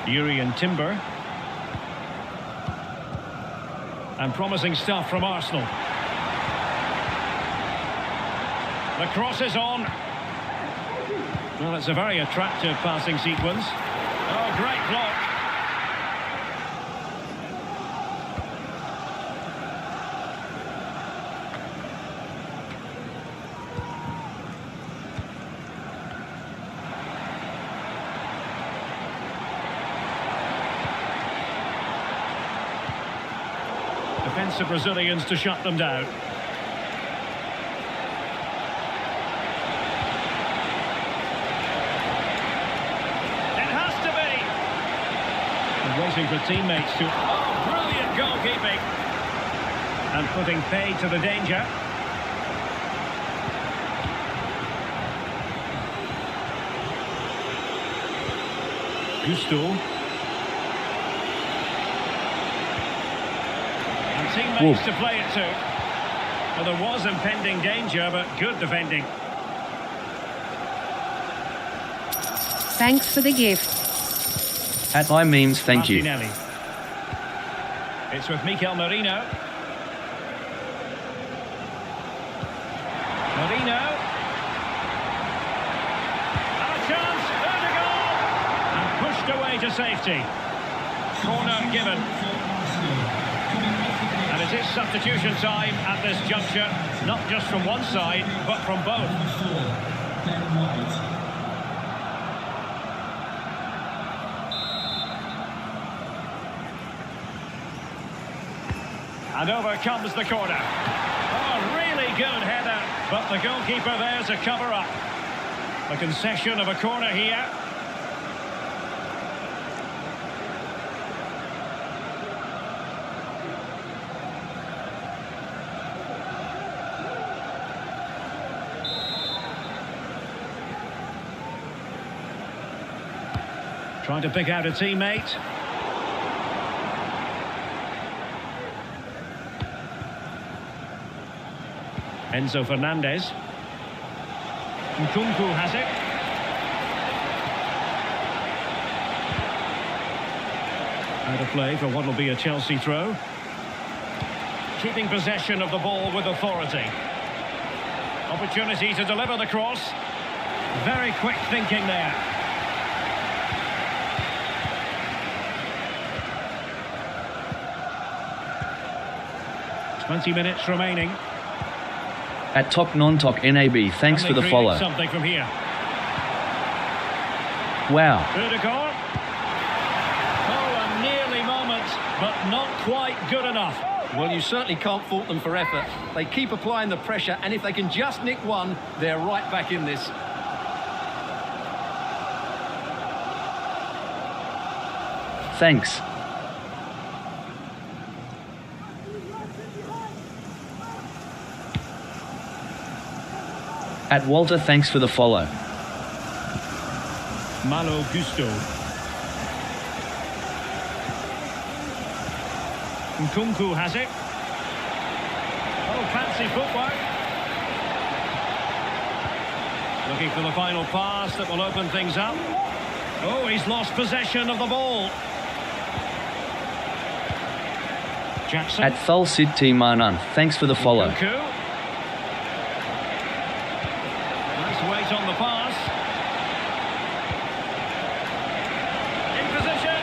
Jurrien Timber. And promising stuff from Arsenal. The cross is on. Well, it's a very attractive passing sequence. Oh, great block. Defensive Brazilians to shut them down. It has to be. And waiting for teammates to... Oh, brilliant goalkeeping. And putting paid to the danger. Gusto. Teammates to play it to. Well, there was impending danger, but good defending. Thanks for the gift. At I means thank you. Martinelli. It's with Mikel Merino. Merino. And a chance. Ødegaard. And pushed away to safety. Corner given. And it is substitution time at this juncture, not just from one side, but from both. And over comes the corner. Oh, really good header, but the goalkeeper there to cover up. A concession of a corner here. Trying to pick out a teammate. Enzo Fernandez. Nkunku has it. Out of play for what will be a Chelsea throw. Keeping possession of the ball with authority. Opportunity to deliver the cross. Very quick thinking there. 20 minutes remaining. At Tok Non Tok NAB, thanks Can for they the create follow. something from here. Wow. Ødegaard. Oh, a nearly moment, but not quite good enough. Well, you certainly can't fault them for effort. They keep applying the pressure, and if they can just nick one, they're right back in this. Thanks. At Walter, thanks for the follow. Malo Gusto. Nkunku has it. Oh, fancy footwork. Looking for the final pass that will open things up. Oh, he's lost possession of the ball. Jackson. At Thul Sidti Manan, thanks for the follow. Nkunku. Nice weight on the pass. In position.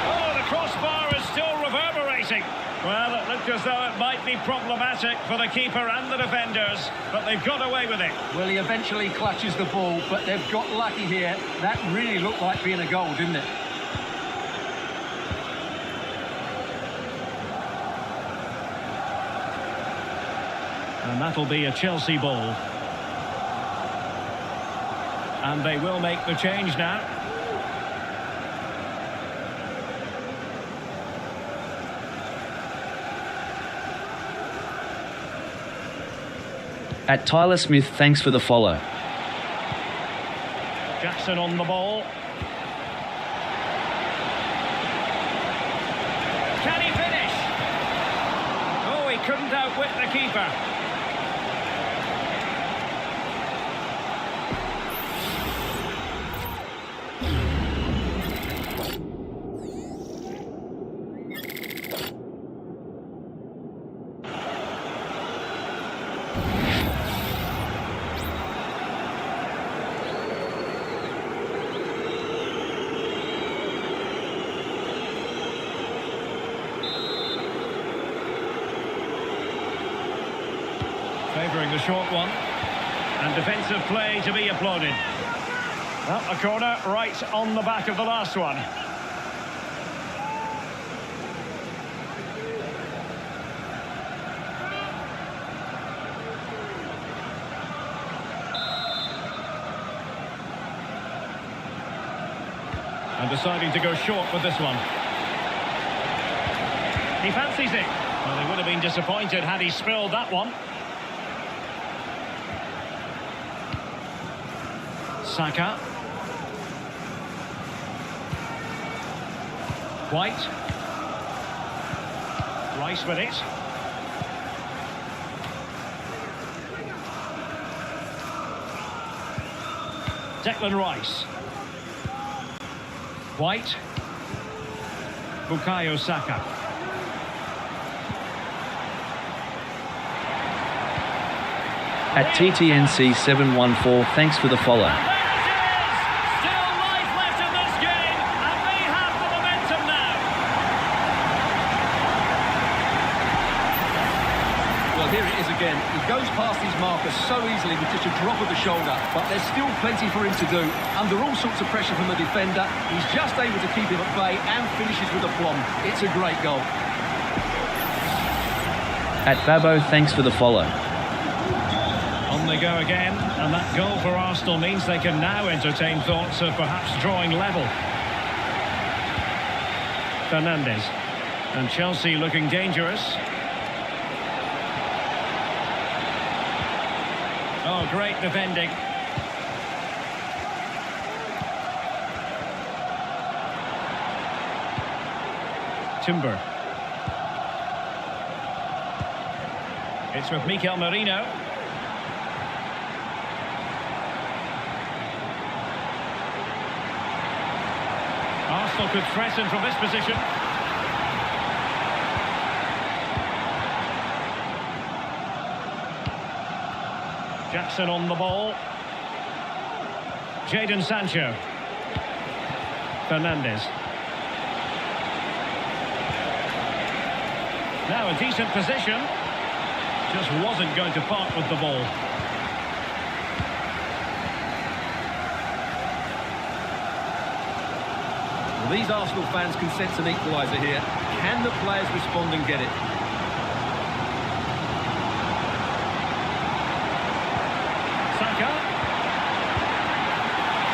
Oh, the crossbar is still reverberating. Well, it looked as though it might be problematic for the keeper and the defenders, but they've got away with it. Well, he eventually clutches the ball, but they've got lucky here. That really looked like being a goal, didn't it? And that'll be a Chelsea ball. And they will make the change now. At Tyler Smith, thanks for the follow. Jackson on the ball. Can he finish? Oh, he couldn't outwit the keeper. Favouring the short one. And defensive play to be applauded. Well, a corner right on the back of the last one. And deciding to go short with this one. He fancies it. Well, he would have been disappointed had he spilled that one. Saka. White. Rice with it. Declan Rice. White. Bukayo Saka. At TTNC 714, thanks for the follow. Here it is again. He goes past his marker so easily with just a drop of the shoulder, but there's still plenty for him to do. Under all sorts of pressure from the defender, he's just able to keep him at bay and finishes with aplomb. It's a great goal. At Babbo, thanks for the follow. On they go again, and that goal for Arsenal means they can now entertain thoughts of perhaps drawing level. Fernandes. And Chelsea looking dangerous. Oh, great defending. Timber. It's with Mikel Merino. Arsenal could threaten from this position. Jackson on the ball. Jadon Sancho. Fernandes. Now a decent position. Just wasn't going to part with the ball. Well, these Arsenal fans can sense an equaliser here. Can the players respond and get it? Saka.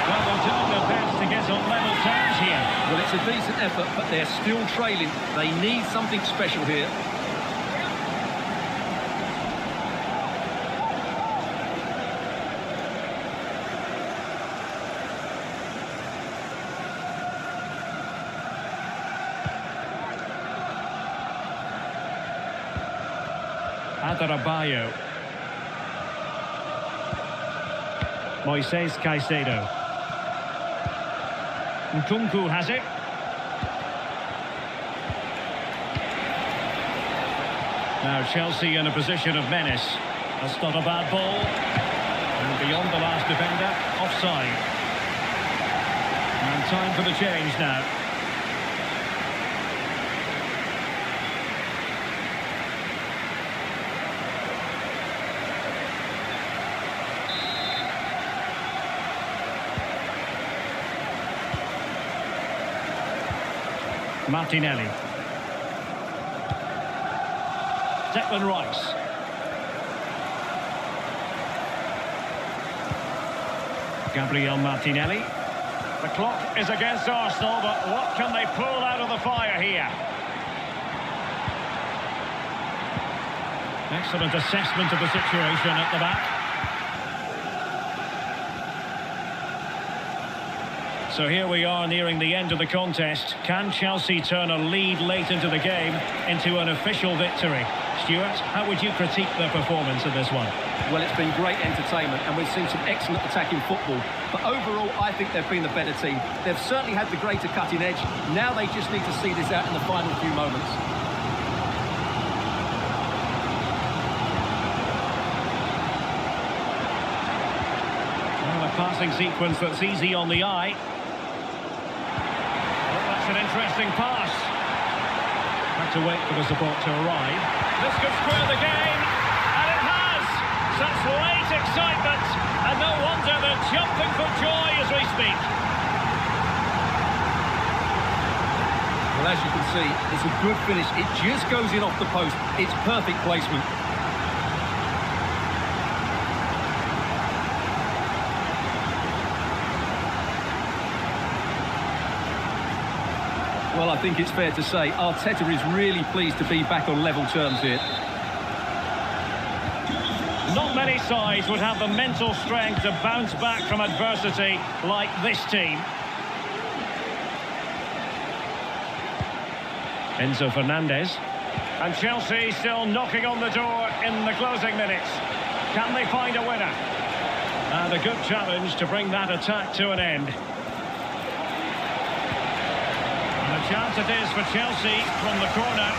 Well, they're doing their best to get on level terms here. Well, it's a decent effort, but they're still trailing. They need something special here. Adarabioyo. Moises Caicedo. Nkunku has it. Now Chelsea in a position of menace. That's not a bad ball. And beyond the last defender, offside. And time for the change now. Martinelli. Declan Rice. Gabriel Martinelli. The clock is against Arsenal, but what can they pull out of the fire here? Excellent assessment of the situation at the back. So here we are nearing the end of the contest. Can Chelsea turn a lead late into the game into an official victory? Stuart, how would you critique their performance in this one? Well, it's been great entertainment and we've seen some excellent attacking football. But overall, I think they've been the better team. They've certainly had the greater cutting edge. Now they just need to see this out in the final few moments. Well, a passing sequence that's easy on the eye. An interesting pass. Had to wait for the support to arrive. This could square the game, and it has. Such late excitement, and no wonder they're jumping for joy as we speak. Well, as you can see, it's a good finish. It just goes in off the post. It's perfect placement. Well, I think it's fair to say Arteta is really pleased to be back on level terms here. Not many sides would have the mental strength to bounce back from adversity like this team. Enzo Fernandez. And Chelsea still knocking on the door in the closing minutes. Can they find a winner? And a good challenge to bring that attack to an end. And a chance it is for Chelsea from the corner.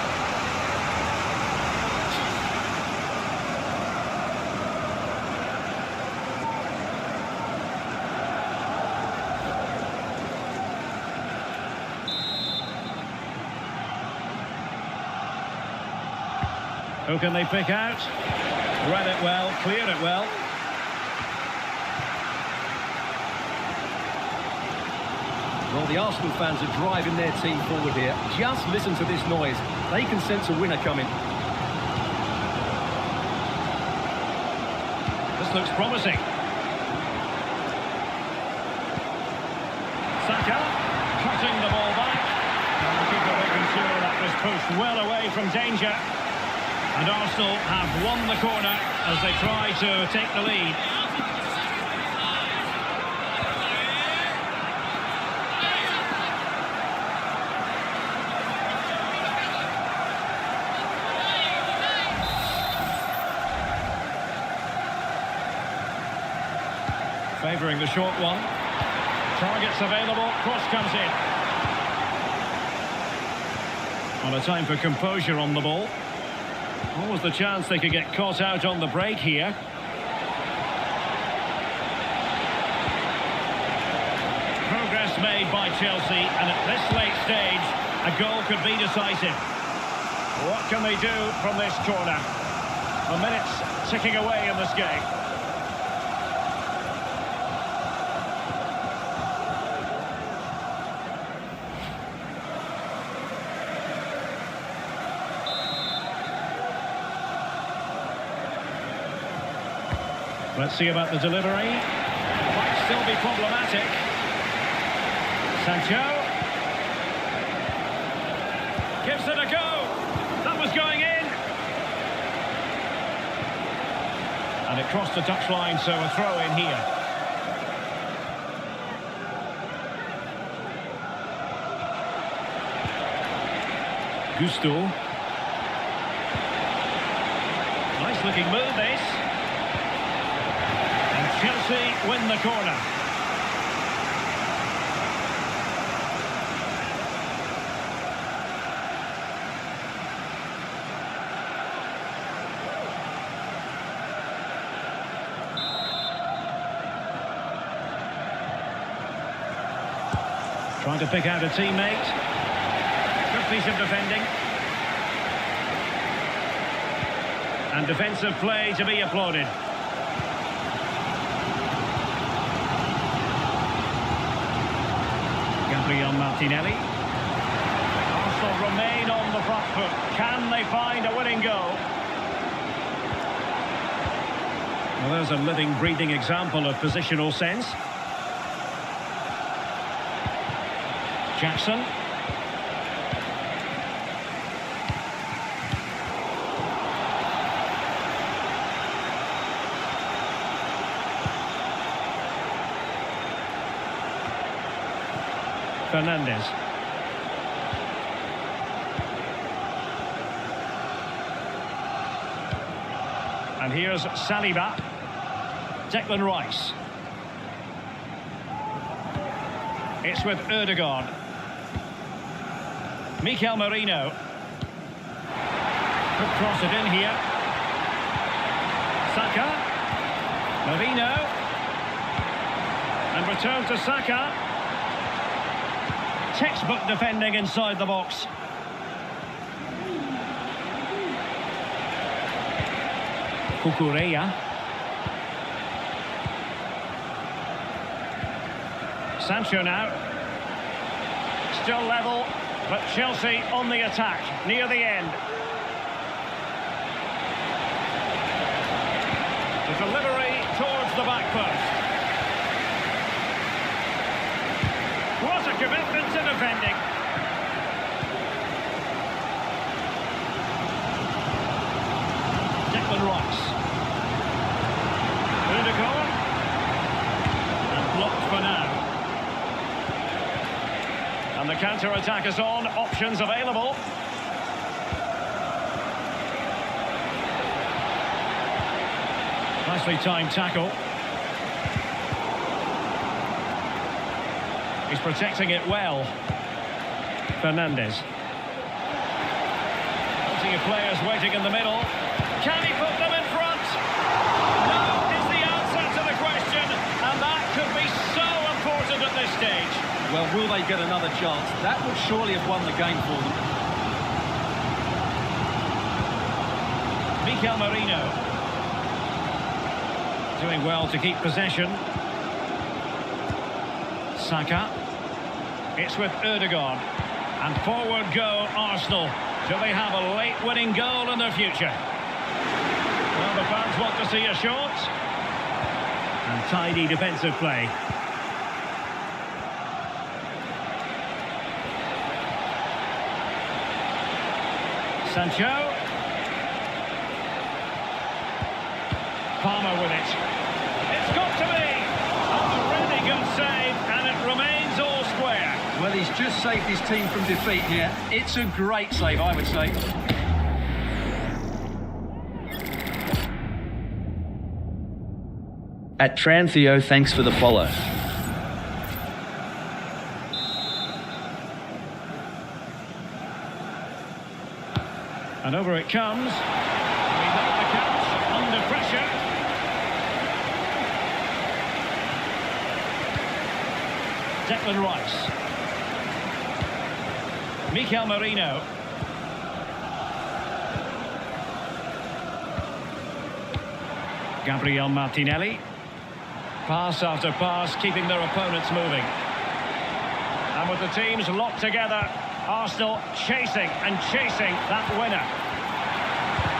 Who can they pick out? Read it well, cleared it well. Well, the Arsenal fans are driving their team forward here. Just listen to this noise. They can sense a winner coming. This looks promising. Saka cutting the ball back. And the keeper making sure that was pushed well away from danger. And Arsenal have won the corner as they try to take the lead. Favouring the short one. Targets available, cross comes in. On a time for composure on the ball. What was the chance they could get caught out on the break here? Progress made by Chelsea, and at this late stage, a goal could be decisive. What can they do from this corner? The minutes ticking away in this game. Let's see about the delivery. Might still be problematic. Sancho gives it a go. That was going in. And it crossed the touchline, so a throw in here. Gusto. Nice looking move, this. And Chelsea win the corner. Trying to pick out a teammate. Good piece of defending. And defensive play to be applauded. Gabriel Martinelli. Arsenal remain on the front foot. Can they find a winning goal? Well, there's a living, breathing example of positional sense. Jackson. Fernandes. And here's Saliba. Declan Rice. It's with Ødegaard. Mikel Merino. Could cross it in here. Saka. Merino. And return to Saka. Textbook defending inside the box. Cucurella. Sancho now. Still level, but Chelsea on the attack, near the end. The delivery towards the back post. What a commitment to defending. Declan Rice. Ødegaard. And blocked for now. And the counter-attack is on. Options available. Nicely timed tackle. He's protecting it well. Fernandes. Plenty of players waiting in the middle. Can he put them in front? No is the answer to the question. And that could be so important at this stage. Well, will they get another chance? That would surely have won the game for them. Mikel Merino. Doing well to keep possession. Saka. It's with Ødegaard. And forward go Arsenal. Do they have a late winning goal in their future? Well, the fans want to see a shot. And tidy defensive play. Sancho. Palmer with it. It's got to be. A really good save, and it remains all square. Well, he's just saved his team from defeat here. It's a great save, I would say. At Trantheo, thanks for the follow. And over it comes. We got the catch under pressure. Declan Rice. Mikel Merino. Gabriel Martinelli. Pass after pass, keeping their opponents moving. And with the teams locked together, Arsenal chasing and chasing that winner.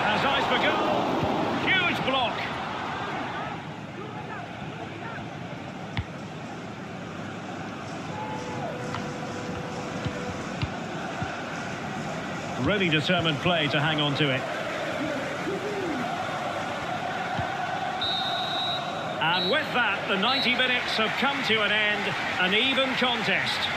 As eyes for goal, huge block. Really determined play to hang on to it. And with that, the 90 minutes have come to an end, an even contest.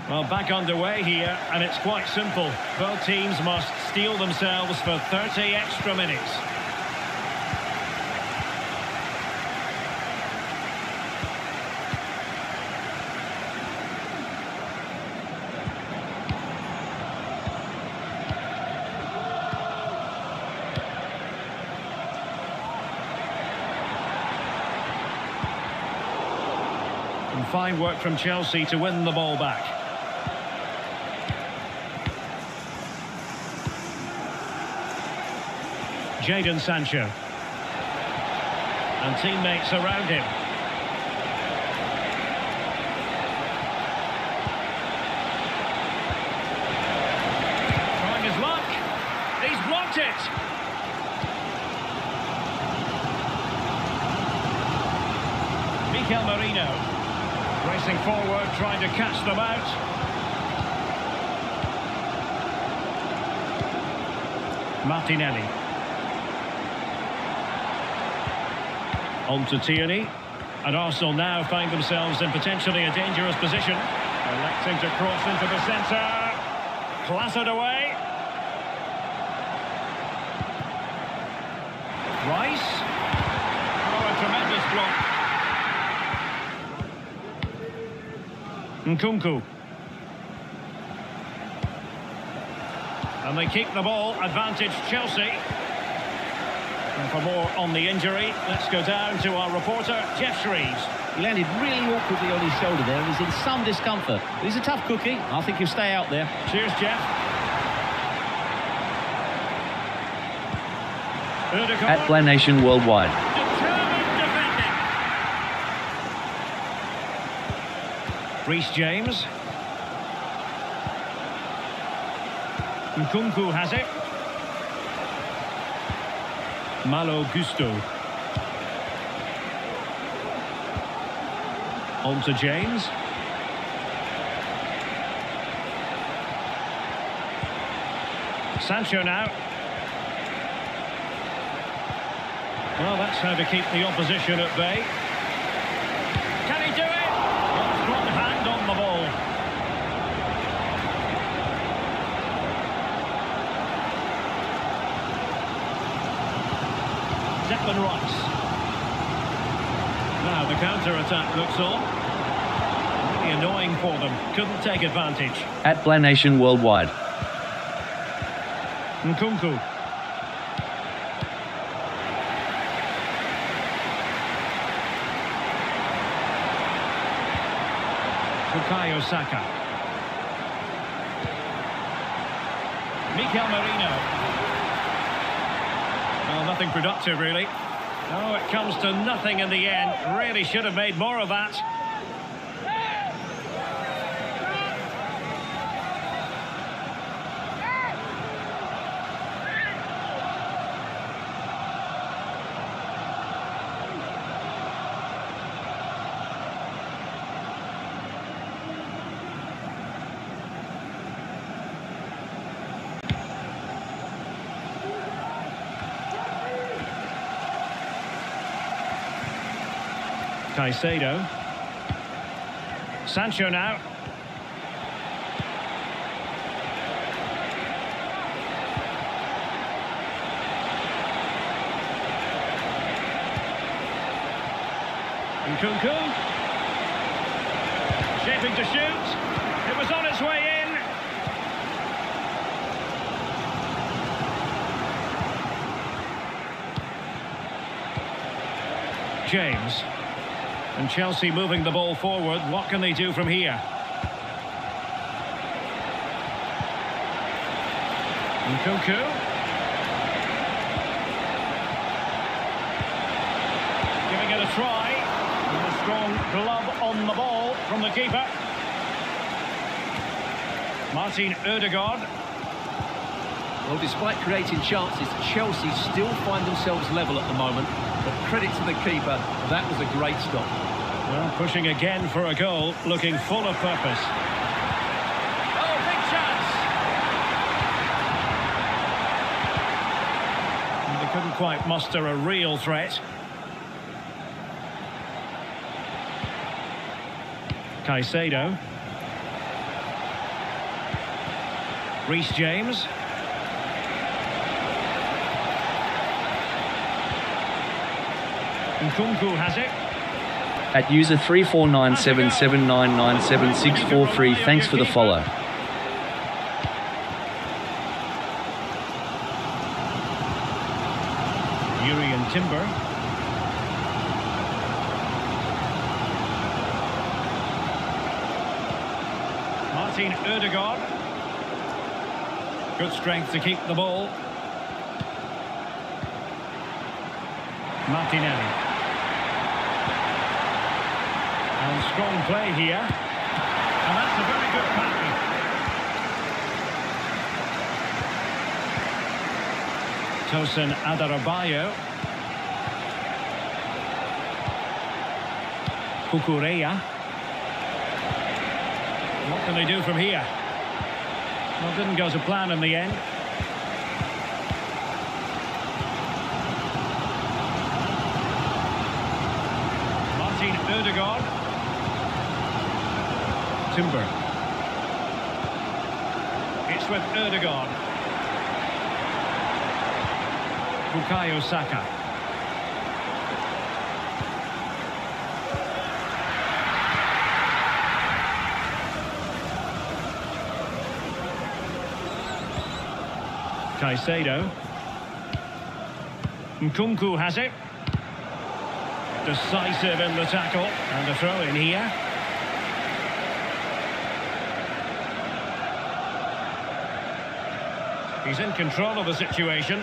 Well, back underway here, and it's quite simple. Both teams must steel themselves for 30 extra minutes. And fine work from Chelsea to win the ball back. Jadon Sancho. And teammates around him. Trying his luck. He's blocked it. Mikel Merino. Racing forward, trying to catch them out. Martinelli. On to Tierney, and Arsenal now find themselves in potentially a dangerous position. Electing to cross into the centre. Clattered away. Rice. Oh, a tremendous block. Nkunku. And they keep the ball, advantage Chelsea. And for more on the injury, let's go down to our reporter, Jeff Shreves. He landed really awkwardly on his shoulder there and he's in some discomfort. But he's a tough cookie. I think he'll stay out there. Cheers, Jeff. @Planation Worldwide. Determined defending. Reece James. Nkunku has it. Malo Gusto. On to James. Sancho now. Well, that's how to keep the opposition at bay. Can he do it? Well, strong hand on the ball. Declan Rice. Now the counter-attack looks on. Really annoying for them. Couldn't take advantage. @Planation Worldwide. Nkunku. Bukayo Saka. Mikel Merino. Well, nothing productive, really. Oh, it comes to nothing in the end. Really should have made more of that. Caicedo. Sancho now. Nkunku. Shaping to shoot. It was on its way in. James. And Chelsea moving the ball forward. What can they do from here? Nkunku. Giving it a try. With a strong glove on the ball from the keeper. Martin Ødegaard. Well, despite creating chances, Chelsea still find themselves level at the moment. But credit to the keeper, that was a great stop. Well, pushing again for a goal, looking full of purpose. Oh, big chance! And they couldn't quite muster a real threat. Caicedo. Reece James. Nkunku has it. At user 3497799764 thanks for the follow. Jurriën Timber. Martin Ødegaard. Good strength to keep the ball. Martinelli. And strong play here. And that's a very good pattern. Tosin Adarabioyo. Cucurella. What can they do from here? Well, didn't go to plan in the end. Martin Ødegaard. Timber. It's with Ødegaard. Bukayo Saka. Caicedo. Nkunku has it. Decisive in the tackle. And a throw in here. He's in control of the situation.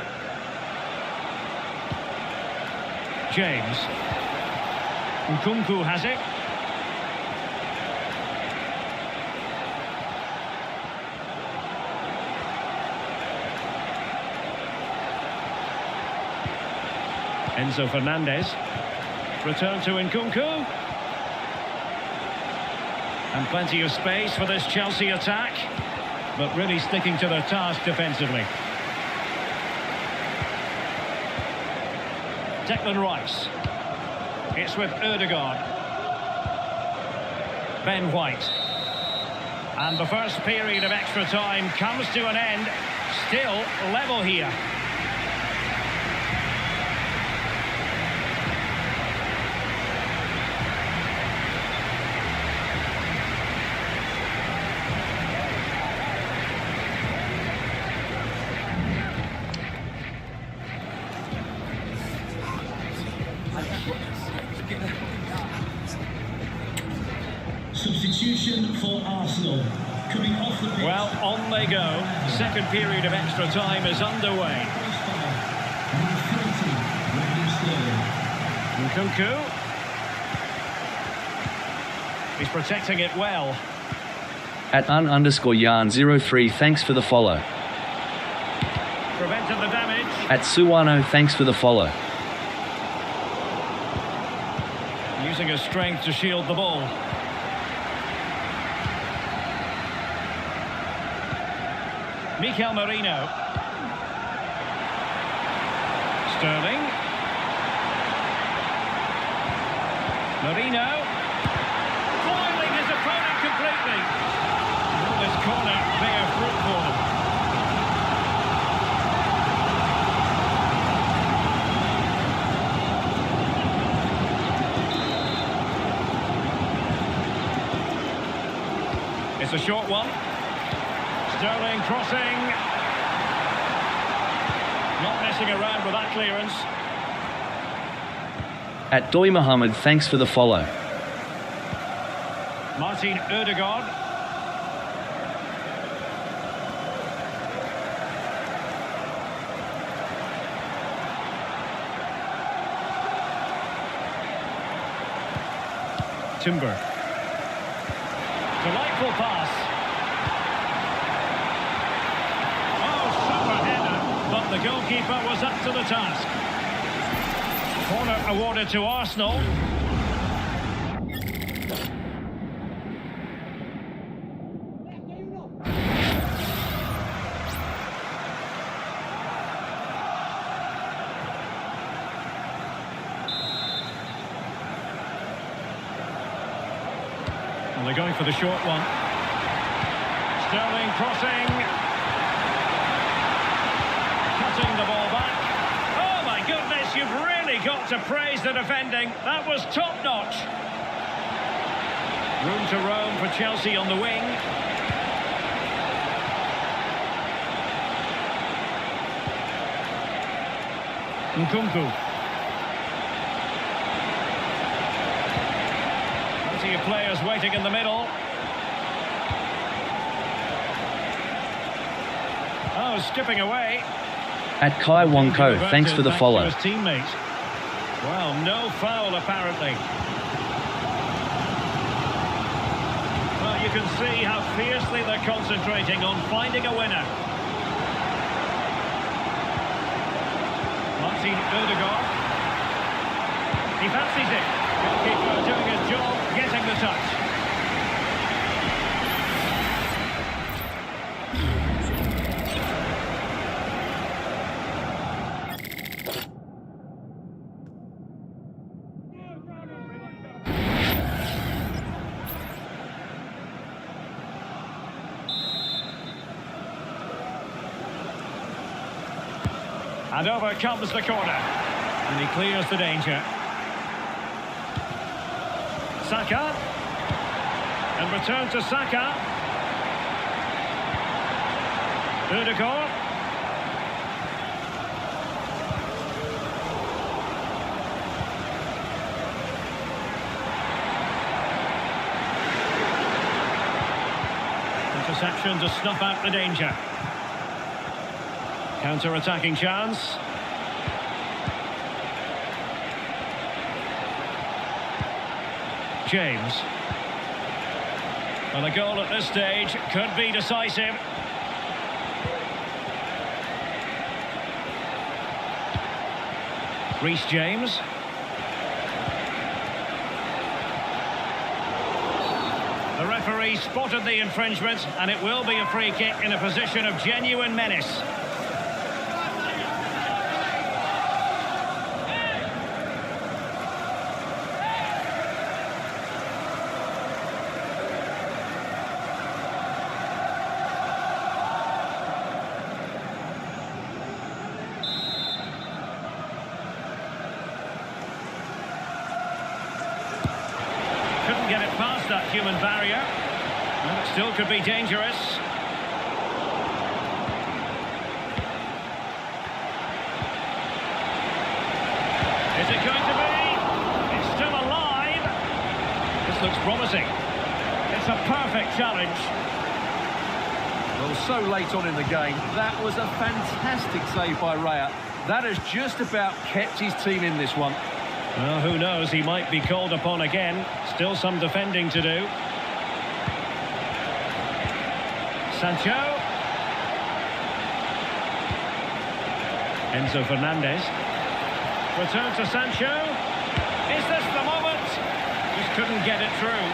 James. Nkunku has it. Enzo Fernandez. Return to Nkunku. And plenty of space for this Chelsea attack. But really sticking to their task defensively. Declan Rice. It's with Ødegaard. Ben White. And the first period of extra time comes to an end. Still level here. Substitution for Arsenal. Coming off the pitch. Well, on they go. Second period of extra time is underway. Nkunku. He's protecting it well. At _yarn03 thanks for the follow. Prevented the damage. At Suwano thanks for the follow. Using his strength to shield the ball. Mikel Merino. Sterling. Merino. Foiling his opponent completely. Will this corner bear fruit for them? It's a short one. Sterling crossing. Not messing around with that clearance. At Doi Muhammad, thanks for the follow. Martin Ødegaard. Timber. Delightful pass. Oh, super header, but the goalkeeper was up to the task. Corner awarded to Arsenal. Well, they're going for the short one. Sterling crossing. Cutting the ball back. Oh my goodness, you've really got to praise the defending. That was top-notch. Room to roam for Chelsea on the wing. Nkunku. Plenty of players waiting in the middle. Oh, skipping away. At Kai Wonko, thanks for the Back follow. to his teammate. Well, no foul apparently. Well, you can see how fiercely they're concentrating on finding a winner. Martin Ødegaard. He fancies it. Goalkeeper doing his job, getting the touch. And over comes the corner. And he clears the danger. Saka. And return to Saka. Ødegaard. Interception to snuff out the danger. Counter-attacking chance. James. Well, a goal at this stage could be decisive. Reece James. The referee spotted the infringement, and it will be a free kick in a position of genuine menace. Couldn't get it past that human barrier. Well, it still could be dangerous. Is it going to be? It's still alive. This looks promising. It's a perfect challenge. Well, so late on in the game, that was a fantastic save by Raya. That has just about kept his team in this one. Well, who knows? He might be called upon again. Still some defending to do. Sancho. Enzo Fernandez. Return to Sancho. Is this the moment? Just couldn't get it through.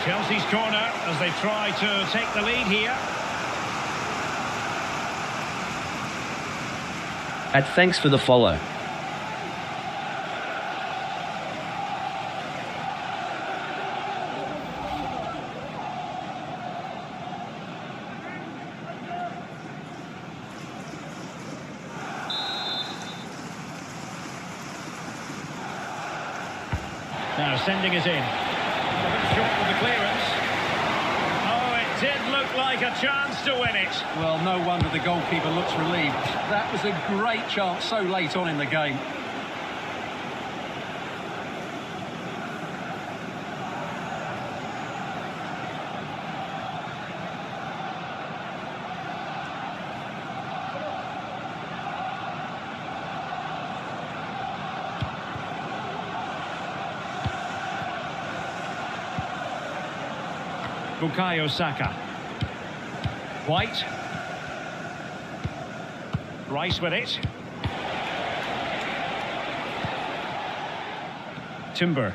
Chelsea's corner as they try to take the lead here. At thanks for the follow. Now sending it in. A bit short with the clearance. Oh, it did look like a chance to win it. Well, no wonder the goalkeeper looks relieved. That was a great chance so late on in the game. Bukayo Saka. White. Rice with it. Timber.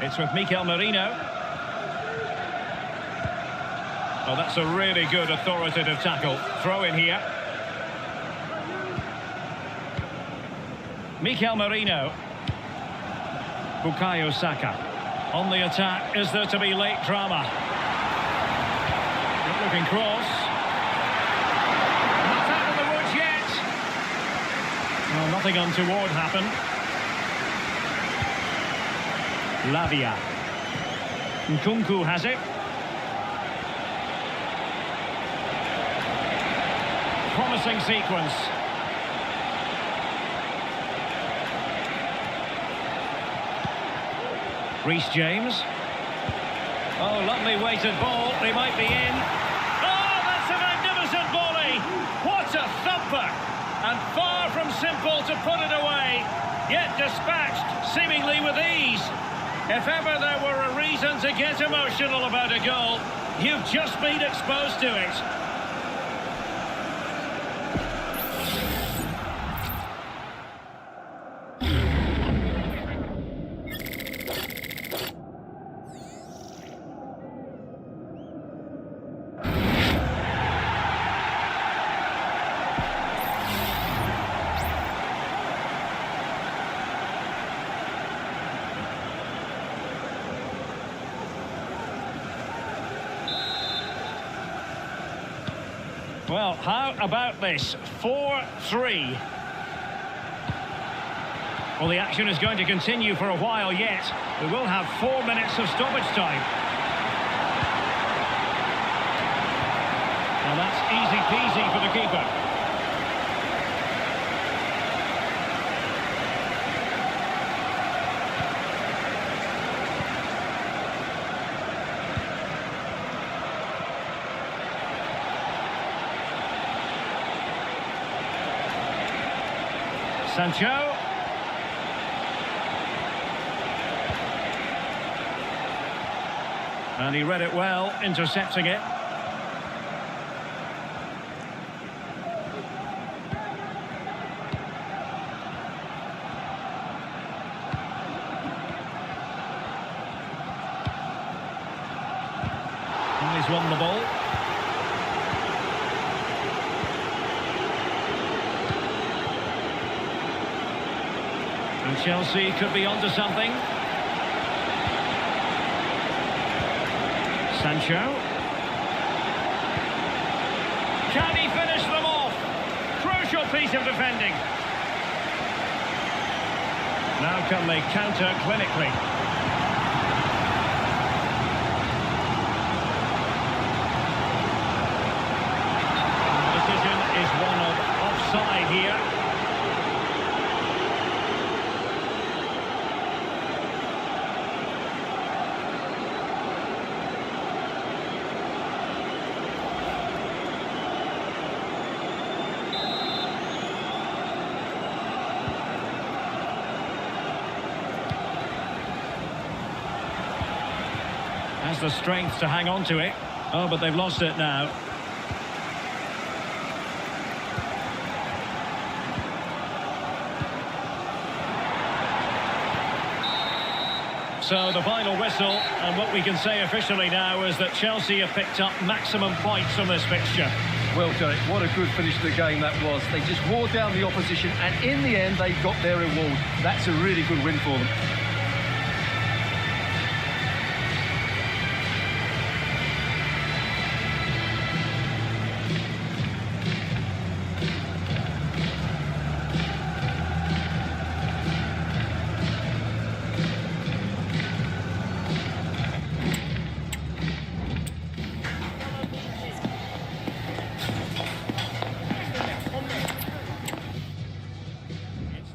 It's with Mikel Merino. Oh, that's a really good authoritative tackle. Throw in here. Mikel Merino. Bukayo Saka. On the attack, is there to be late drama? Good looking cross. Not out of the woods yet. Well, nothing untoward happened. Lavia. Nkunku has it. Promising sequence. Reece James. Oh, lovely weighted ball. They might be in. Oh, that's a magnificent volley. What a thumper. And far from simple to put it away. Yet dispatched, seemingly with ease. If ever there were a reason to get emotional about a goal, you've just been exposed to it. Well, how about this? 4-3. Well, the action is going to continue for a while yet. We will have 4 minutes of stoppage time. And that's easy peasy for the keeper. Sancho. And he read it well, intercepting it. And he's won the ball. And Chelsea could be onto something. Sancho. Can he finish them off? Crucial piece of defending. Now can they counter clinically? The decision is one of offside here. Has the strength to hang on to it. Oh, but they've lost it now. So the final whistle, and what we can say officially now is that Chelsea have picked up maximum points from this fixture. Well, Derek, what a good finish to the game that was. They just wore down the opposition, and in the end, they got their reward. That's a really good win for them.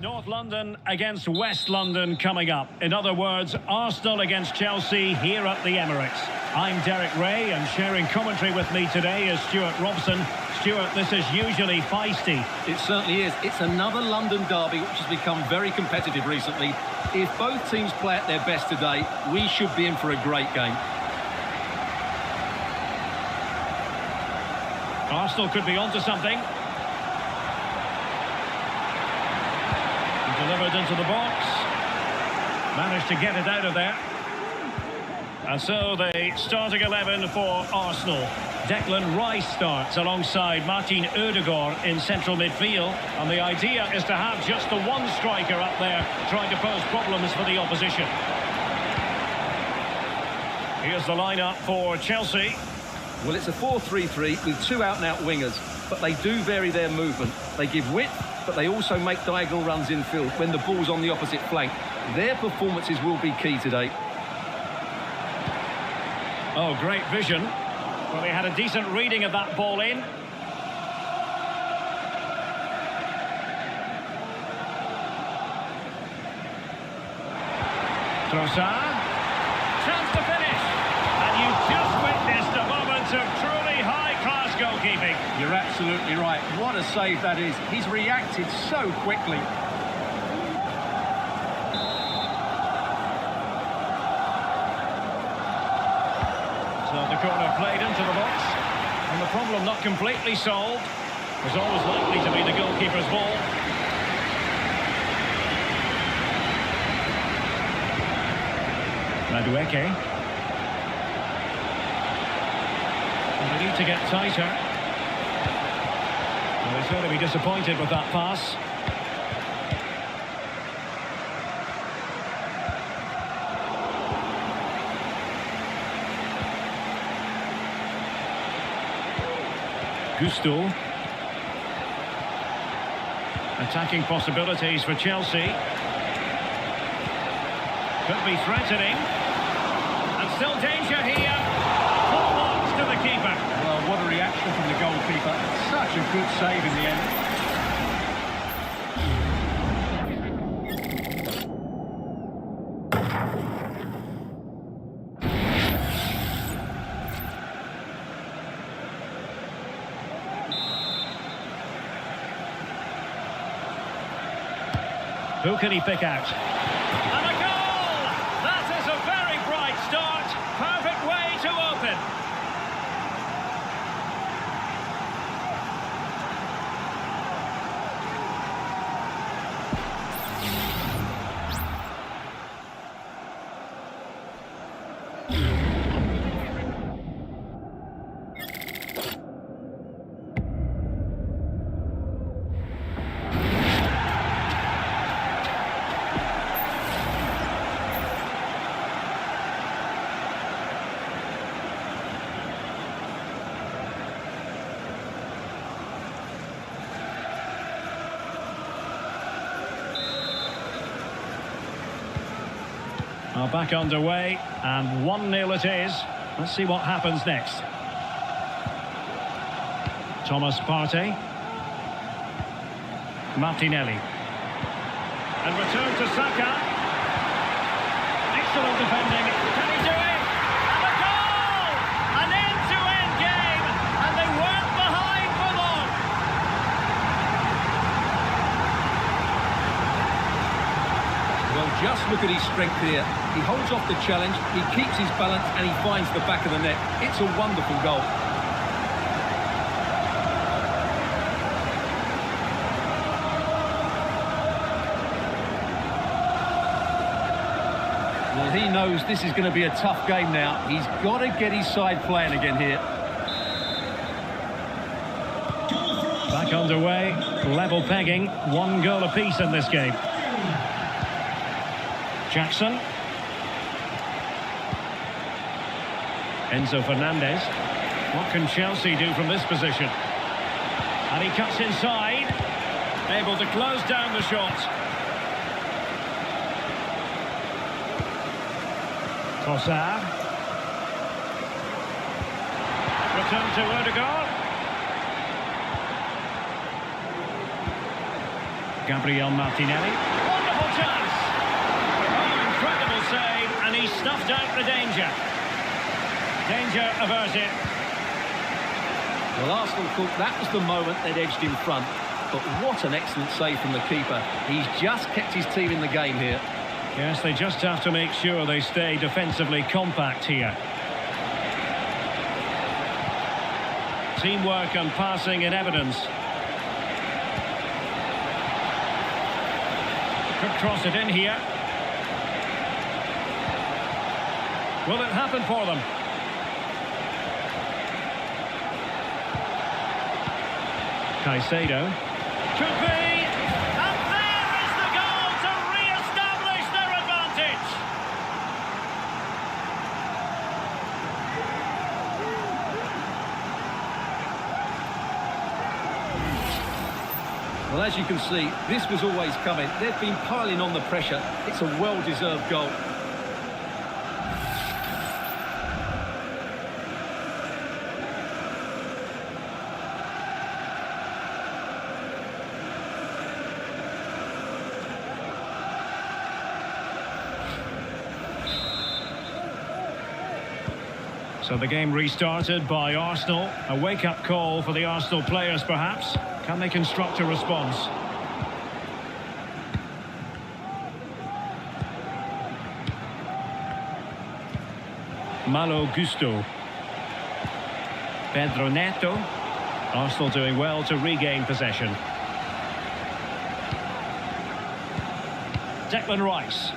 North London. London against West London coming up. In other words, Arsenal against Chelsea here at the Emirates. I'm Derek Ray, and sharing commentary with me today is Stuart Robson. Stuart, this is usually feisty. It certainly is. It's another London derby which has become very competitive recently. If both teams play at their best today, we should be in for a great game. Arsenal could be onto something. Delivered into the box. Managed to get it out of there. And so the starting 11 for Arsenal. Declan Rice starts alongside Martin Ødegaard in central midfield. And the idea is to have just the one striker up there trying to pose problems for the opposition. Here's the lineup for Chelsea. Well, it's a 4-3-3 with two out-and-out wingers, but they do vary their movement. They give width, but they also make diagonal runs infield when the ball's on the opposite flank. Their performances will be key today. Oh, great vision. Well, he had a decent reading of that ball in. Trossard. Chance to finish. And you just witnessed a moment of truly high-class goalkeeping. You're absolutely right. What a save that is. He's reacted so quickly. So the corner played into the box. And the problem not completely solved. It was always likely to be the goalkeeper's ball. Madueke. And they need to get tighter. Well, he's going to be disappointed with that pass. Gusto. Attacking possibilities for Chelsea. Could be threatening. And still danger here. Full marks to the keeper. Well, what a reaction from the goalkeeper. Such a good save in the end. Who can he pick out? And a goal! That is a very bright start. Perfect way to open. Well, back underway, and 1-0 it is. Let's see what happens next. Thomas Partey. Martinelli. And return to Saka. Excellent defending. Can he do it? And a goal! An end-to-end game, and they weren't behind for long. Well, just look at his strength here. He holds off the challenge, he keeps his balance, and he finds the back of the net. It's a wonderful goal. Well, he knows this is going to be a tough game now. He's got to get his side playing again here. Back underway, level pegging, 1 goal apiece in this game. Jackson. Enzo Fernandez. What can Chelsea do from this position? And he cuts inside. Able to close down the shot. Trossard. Return to Ødegaard. Gabriel Martinelli. Wonderful chance. Oh, incredible save, and he snuffed out the danger. Danger averted. Well, Arsenal thought that was the moment they'd edged in front. But what an excellent save from the keeper. He's just kept his team in the game here. Yes, they just have to make sure they stay defensively compact here. Teamwork and passing in evidence. Could cross it in here. Will it happen for them? Caicedo. Could be! And there is the goal to re-establish their advantage! Well, as you can see, this was always coming. They've been piling on the pressure. It's a well-deserved goal. So the game restarted by Arsenal. A wake-up call for the Arsenal players, perhaps. Can they construct a response? Malo Gusto. Pedro Neto. Arsenal doing well to regain possession. Declan Rice.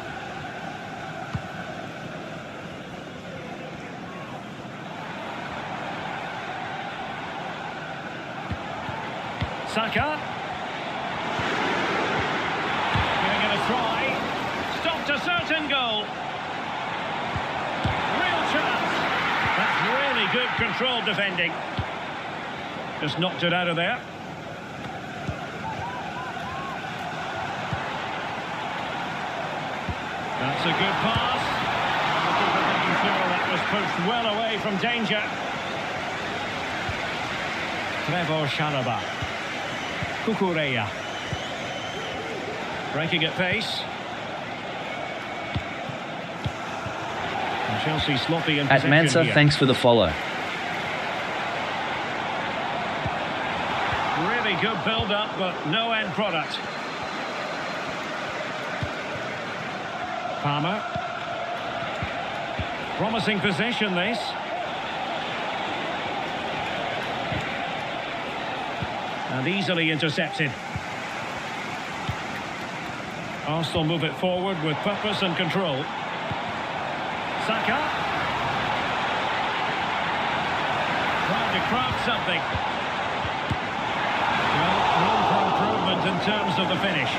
Saka. Giving it a try. Stopped a certain goal. Real chance. That's really good controlled defending. Just knocked it out of there. That's a good pass. The keeper making sure that was pushed well away from danger. Trevor Chalobah. Cucurella. Breaking at pace. And Chelsea sloppy in At possession Mansa, here. thanks for the follow. Really good build-up, but no end product. Palmer. Promising possession, this. And easily intercepted. Arsenal move it forward with purpose and control. Saka. Trying to craft something. Well, room for improvement in terms of the finish.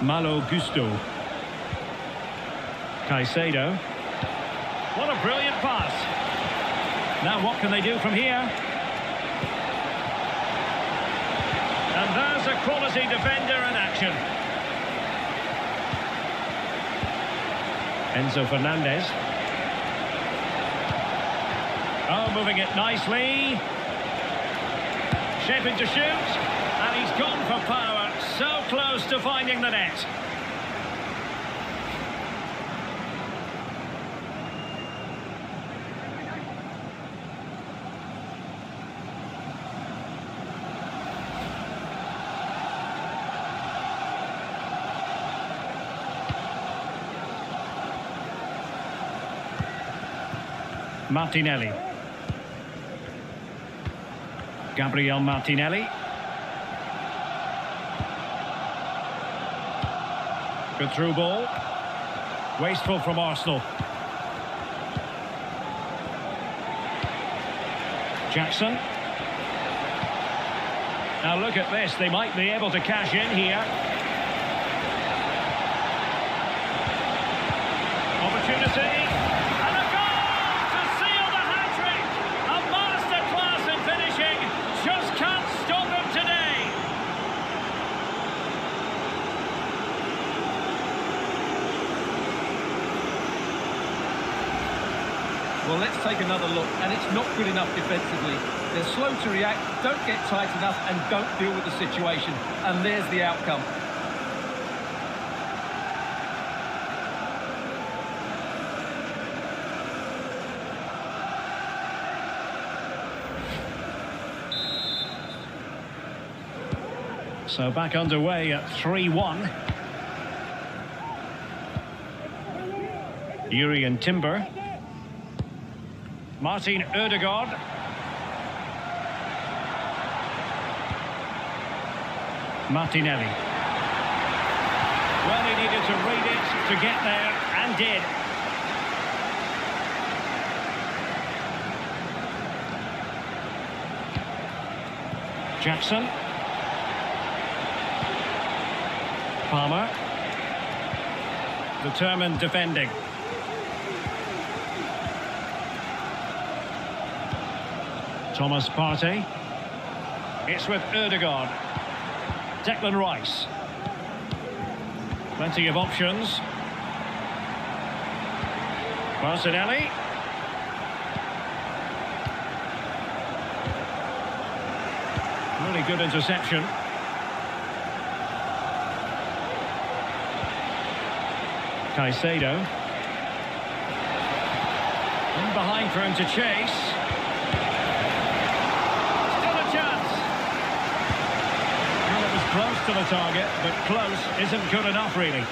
Malo Gusto. Caicedo. What a brilliant pass. Now what can they do from here? And there's a quality defender in action. Enzo Fernandez. Oh, moving it nicely. Shaping to shoot. And he's gone for power. So close to finding the net. Martinelli. Gabriel Martinelli. Good through ball. Wasteful from Arsenal. Jackson. Now look at this. They might be able to cash in here. Opportunity. And a goal to seal the hat-trick. A masterclass in finishing. Just can't stop him today. Well, let's take another look, and it's not good enough defensively. They're slow to react, don't get tight enough, and don't deal with the situation. And there's the outcome. So back underway at 3-1. Jurrien Timber. Martin Ødegaard. Martinelli. Well, he needed to read it to get there, and did. Jackson. Palmer. Determined defending. Thomas Partey. It's with Ødegaard. Declan Rice. Plenty of options. Martinelli. Really good interception. Caicedo. In behind for him to chase. Still a chance. Well, it was close to the target, but close isn't good enough, really.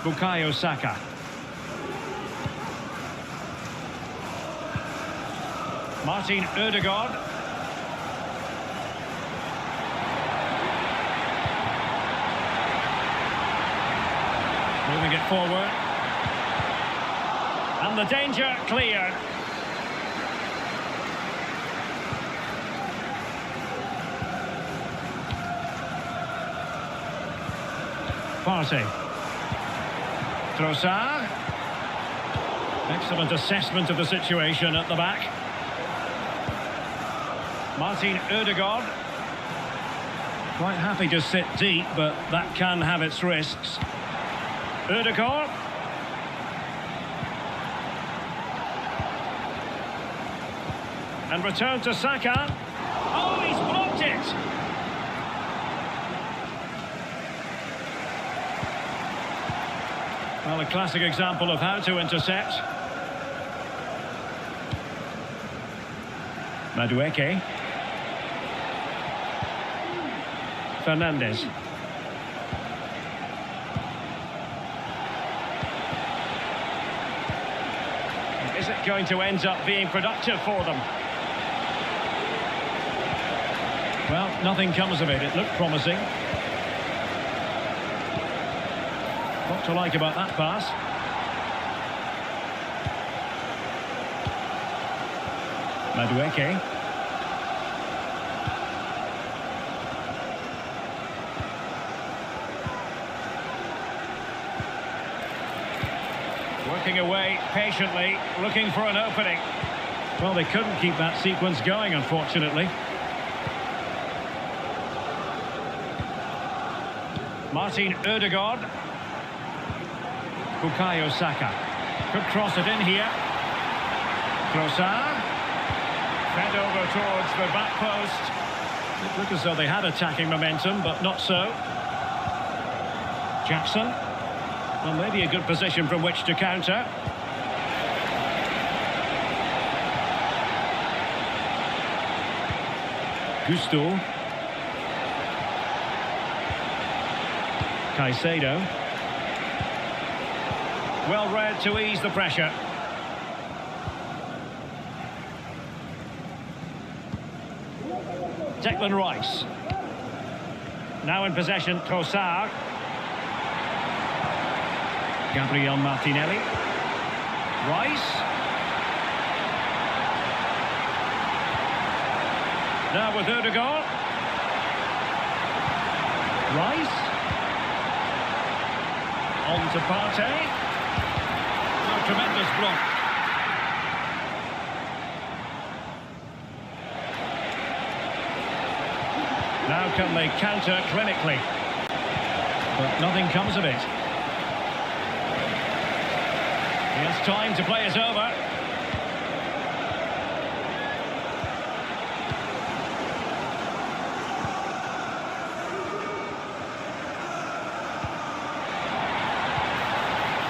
Bukayo Saka. Martin Ødegaard. Moving it forward. And the danger cleared. Partey. Trossard. Excellent assessment of the situation at the back. Martin Ødegaard. Quite happy to sit deep, but that can have its risks. Ødegaard. And return to Saka. Oh, he's blocked it! Well, a classic example of how to intercept. Madueke. Fernandes. Is it going to end up being productive for them? Well, nothing comes of it. It looked promising. What to like about that pass? Madueke. Working away patiently, looking for an opening. Well, they couldn't keep that sequence going, unfortunately. Martin Ødegaard. Bukayo Saka. Could cross it in here. Trossard. Fed over towards the back post. It looked as though they had attacking momentum, but not so. Jackson. Well, maybe a good position from which to counter. Gusto. Caicedo. Well read to ease the pressure. Declan Rice. Now in possession, Trossard. Gabriel Martinelli. Rice. Now with Ødegaard. Rice. On to Partey. Oh, tremendous block. Now can they counter clinically? But nothing comes of it. He has time to play it over.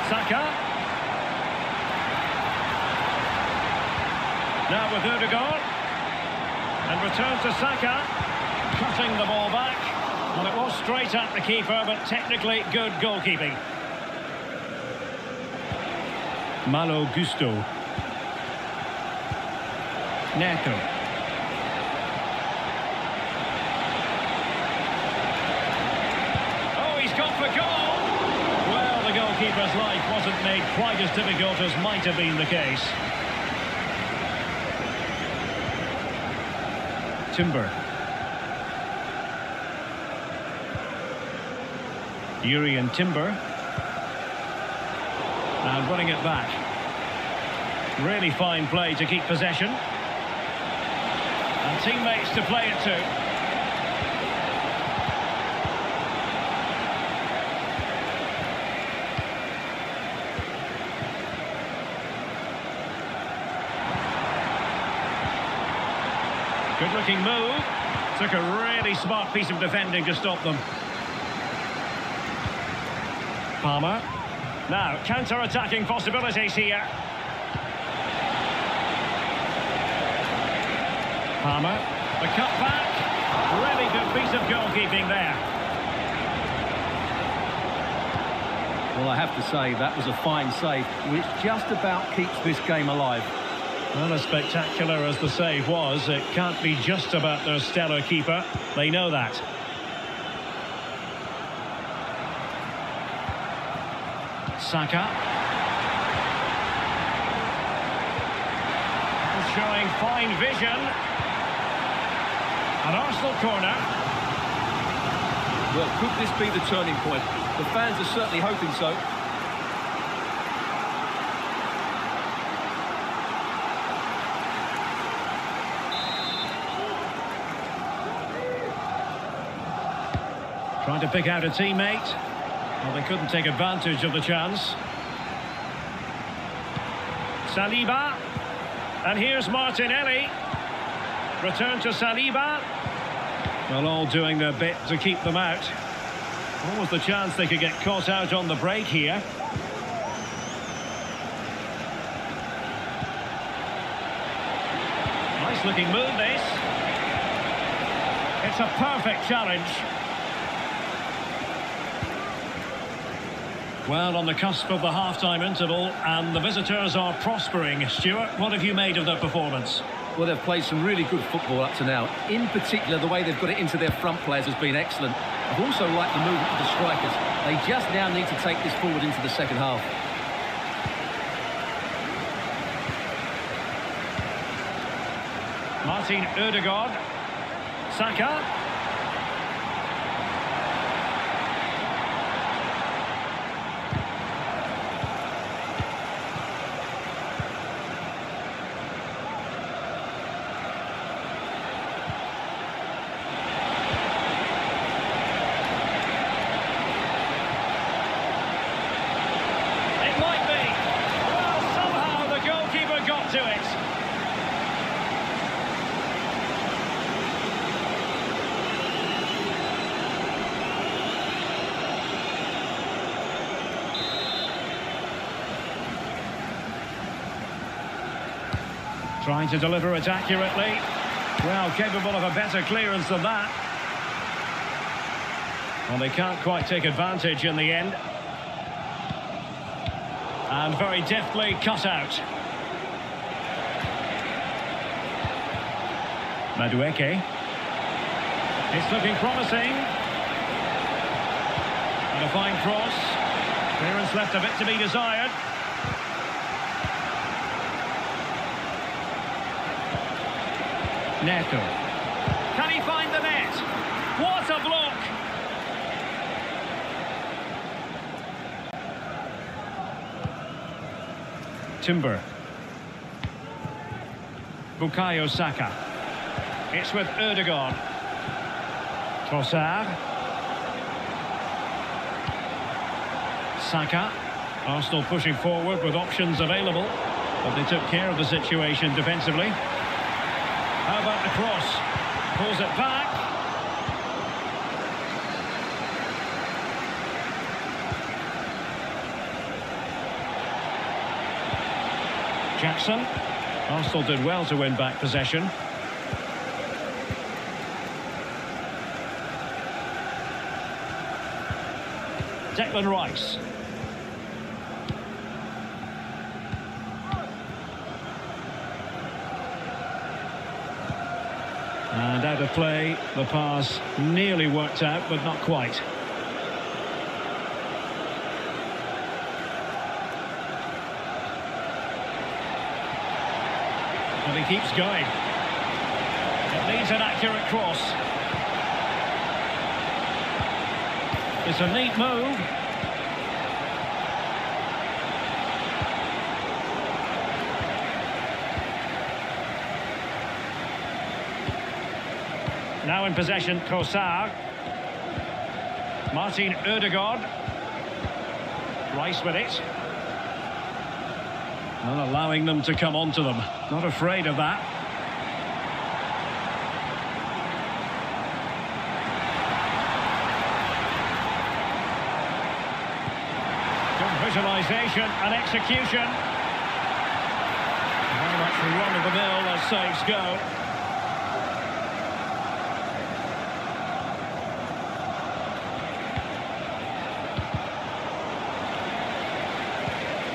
Saka. Now with Ødegaard. And return to Saka. Cutting the ball back. Well, it was straight at the keeper, but technically good goalkeeping. Malo Gusto. Neto. Oh, he's gone for goal! Well, the goalkeeper's life wasn't made quite as difficult as might have been the case. Timber. Jurrien Timber. And running it back. Really fine play to keep possession. And teammates to play it to. Good looking move. Took a really smart piece of defending to stop them. Palmer. Now, counter-attacking possibilities here. Palmer. The cut back. Really good piece of goalkeeping there. Well, I have to say, that was a fine save, which just about keeps this game alive. Well, as spectacular as the save was, it can't be just about their stellar keeper. They know that. Saka. Showing fine vision. An Arsenal corner. Well, could this be the turning point? The fans are certainly hoping so. Trying to pick out a teammate. Well, they couldn't take advantage of the chance. Saliba. And here's Martinelli. Return to Saliba. Well, all doing their bit to keep them out. What was the chance they could get caught out on the break here? Nice looking move, this. It's a perfect challenge. Well, on the cusp of the half-time interval, and the visitors are prospering. Stuart, what have you made of their performance? Well, they've played some really good football up to now. In particular, the way they've got it into their front players has been excellent. I've also liked the movement of the strikers. They just now need to take this forward into the second half. Martin Ødegaard. Saka. To it. Trying to deliver it accurately. Well, capable of a better clearance than that. Well, they can't quite take advantage in the end. And very deftly cut out. Madueke. It's looking promising. And a fine cross. Clearance left a bit to be desired. Neto. Can he find the net? What a block! Timber. Bukayo Saka. It's with Ødegaard. Trossard. Saka. Arsenal pushing forward with options available, but they took care of the situation defensively. How about the cross? Pulls it back. Jackson. Arsenal did well to win back possession. Declan Rice. And out of play, the pass nearly worked out, but not quite. And he keeps going. It needs an accurate cross. It's a neat move. Now in possession, Trossard. Martin Ødegaard. Rice with it. Not allowing them to come onto them. Not afraid of that. Good visualisation and execution. Very much run-of-the-mill as saves go.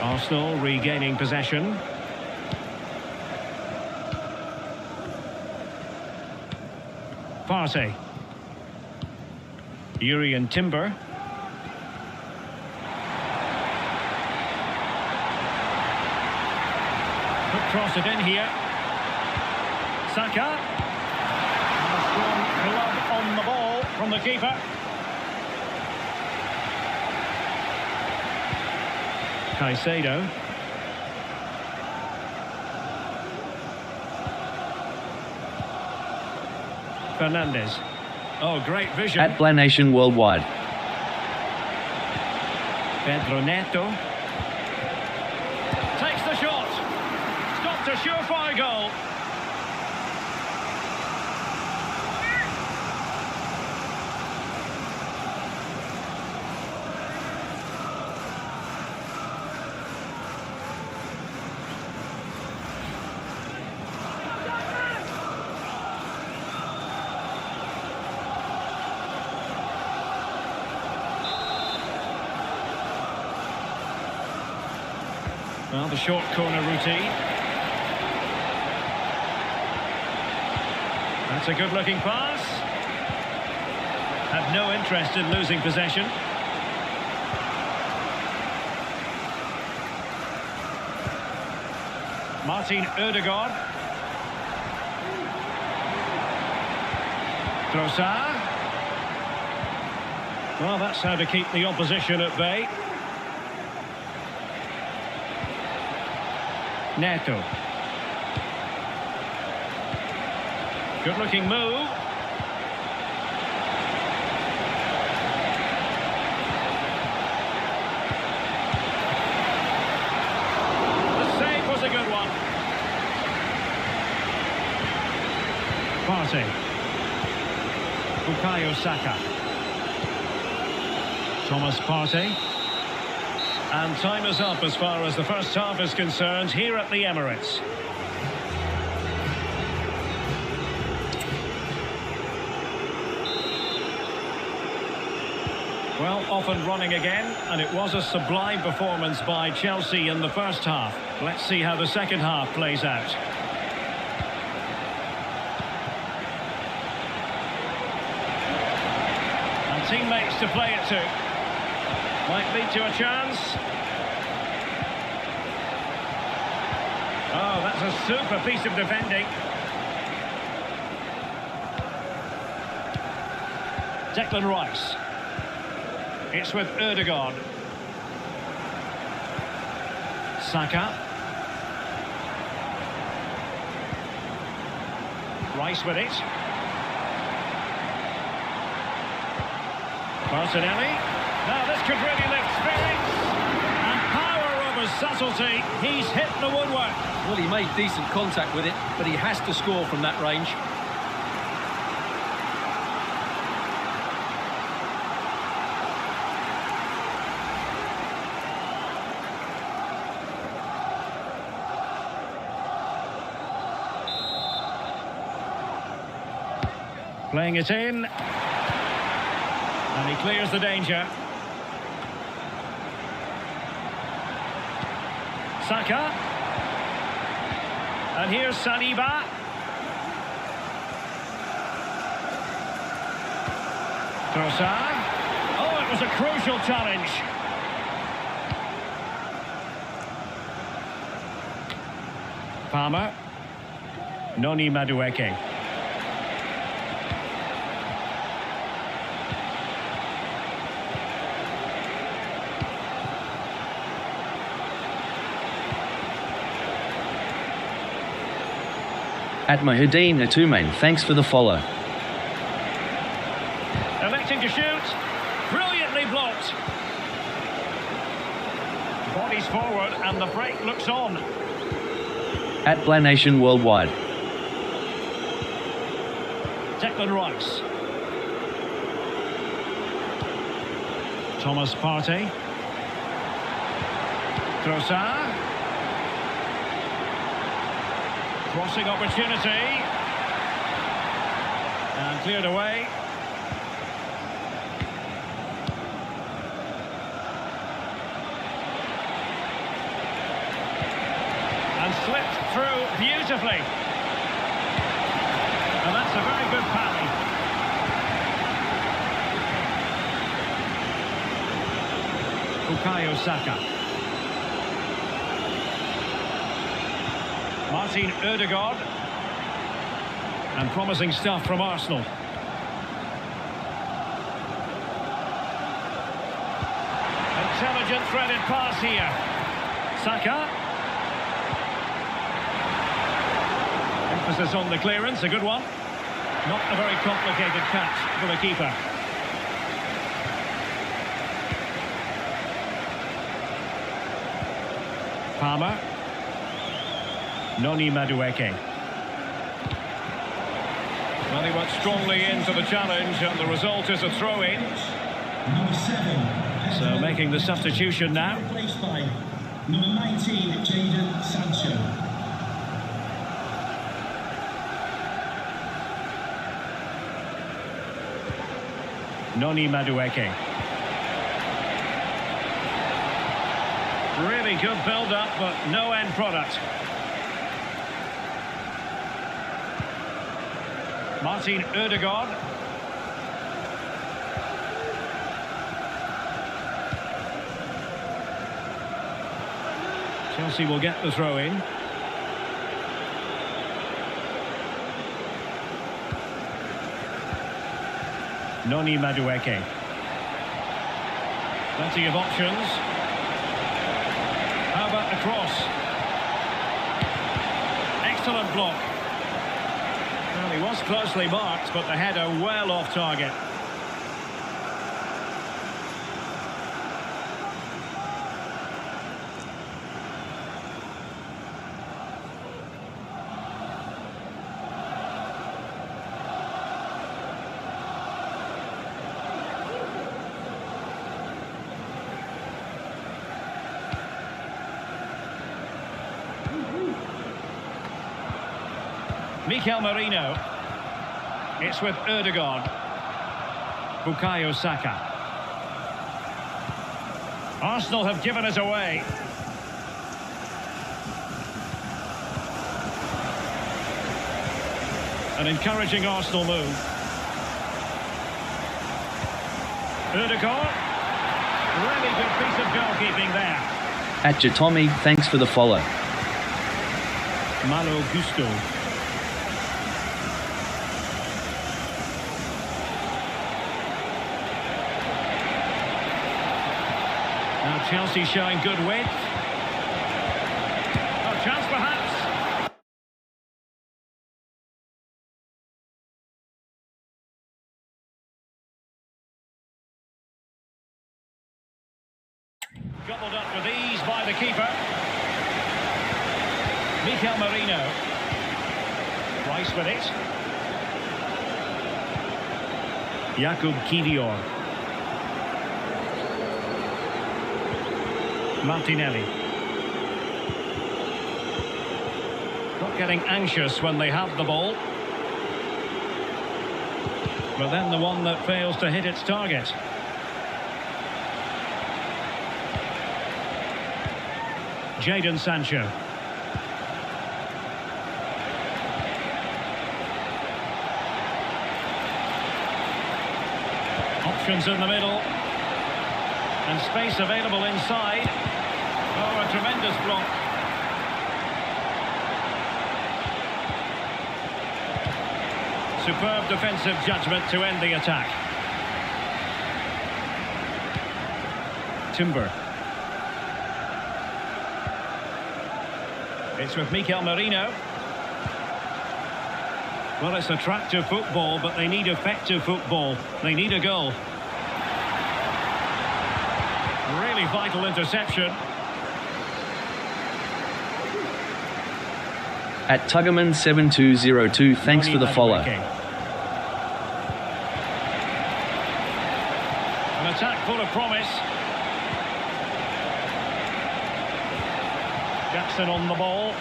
Arsenal regaining possession. Partey. Jurrien Timber. Could cross it in here. Saka. And a strong glove on the ball from the keeper. Caicedo. Fernandes. Oh, great vision. At Planation Worldwide. Pedro Neto. Takes the shot. Stopped a surefire goal. Well, the short corner routine. That's a good-looking pass. Have no interest in losing possession. Martin Ødegaard. Trossard. Well, that's how to keep the opposition at bay. Neto. Good looking move. The save was a good one. Partey. Bukayo Saka. Thomas Partey. And time is up as far as the first half is concerned here at the Emirates. Well, off and running again, and it was a sublime performance by Chelsea in the first half. Let's see how the second half plays out. And teammates to play it to. Might lead to a chance. Oh, that's a super piece of defending. Declan Rice. It's with Ødegaard. Saka. Rice with it. Martinelli. Now this could really lift spirits. And power over subtlety. He's hit the woodwork. Well, he made decent contact with it, but he has to score from that range. Playing it in. And he clears the danger. Saka. And here's Saliba. Trossard. Oh, it was a crucial challenge. Palmer. Noni Madueke. At Mahideen Atumain, thanks for the follow. Electing to shoot. Brilliantly blocked. Bodies forward and the break looks on. At Blanation Worldwide. Declan Rice. Thomas Partey. Trossard. Crossing opportunity. And cleared away. And slipped through beautifully. And that's a very good parry. Bukayo Saka. Martin Ødegaard. And promising stuff from Arsenal. Intelligent threaded pass here. Saka. Emphasis on the clearance, a good one. Not a very complicated catch for the keeper. Palmer. Noni Madueke. Well, he went strongly into the challenge and the result is a throw-in. Number 7. So making the substitution now. Replaced by number 19, Jadon Sancho. Noni Madueke. Really good build-up, but no end product. Martin Ødegaard. Chelsea will get the throw-in. Noni Madueke. Plenty of options. How about the cross? Excellent block. Well, he was closely marked, but the header well off target. Mikel Merino. It's with Ødegaard. Bukayo Saka. Arsenal have given us away. An encouraging Arsenal move. Ødegaard. Really good piece of goalkeeping there. At Jatomi, thanks for the follow. Malo Gusto. Chelsea showing good width. Oh, chance perhaps. Gobbled up with ease by the keeper. Mikel Merino. Rice with it. Jakub Kivior. Martinelli. Not getting anxious when they have the ball. But then the one that fails to hit its target. Jadon Sancho. Options in the middle. And space available inside. Oh, a tremendous block. Superb defensive judgment to end the attack. Timber. It's with Mikel Merino. Well, it's attractive football, but they need effective football. They need a goal. Really vital interception. At Tuggerman7202, thanks for the follow. An attack full of promise. Jackson on the ball.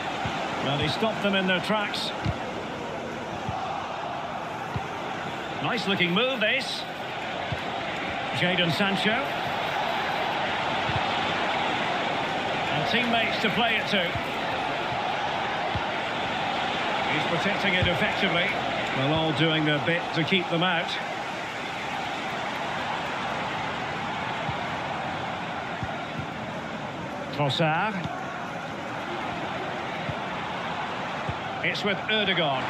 Well, he stopped them in their tracks. Nice looking move, this. Jadon Sancho. And teammates to play it to. He's protecting it effectively. Well, all doing their bit to keep them out. Trossard. It's with Ødegaard.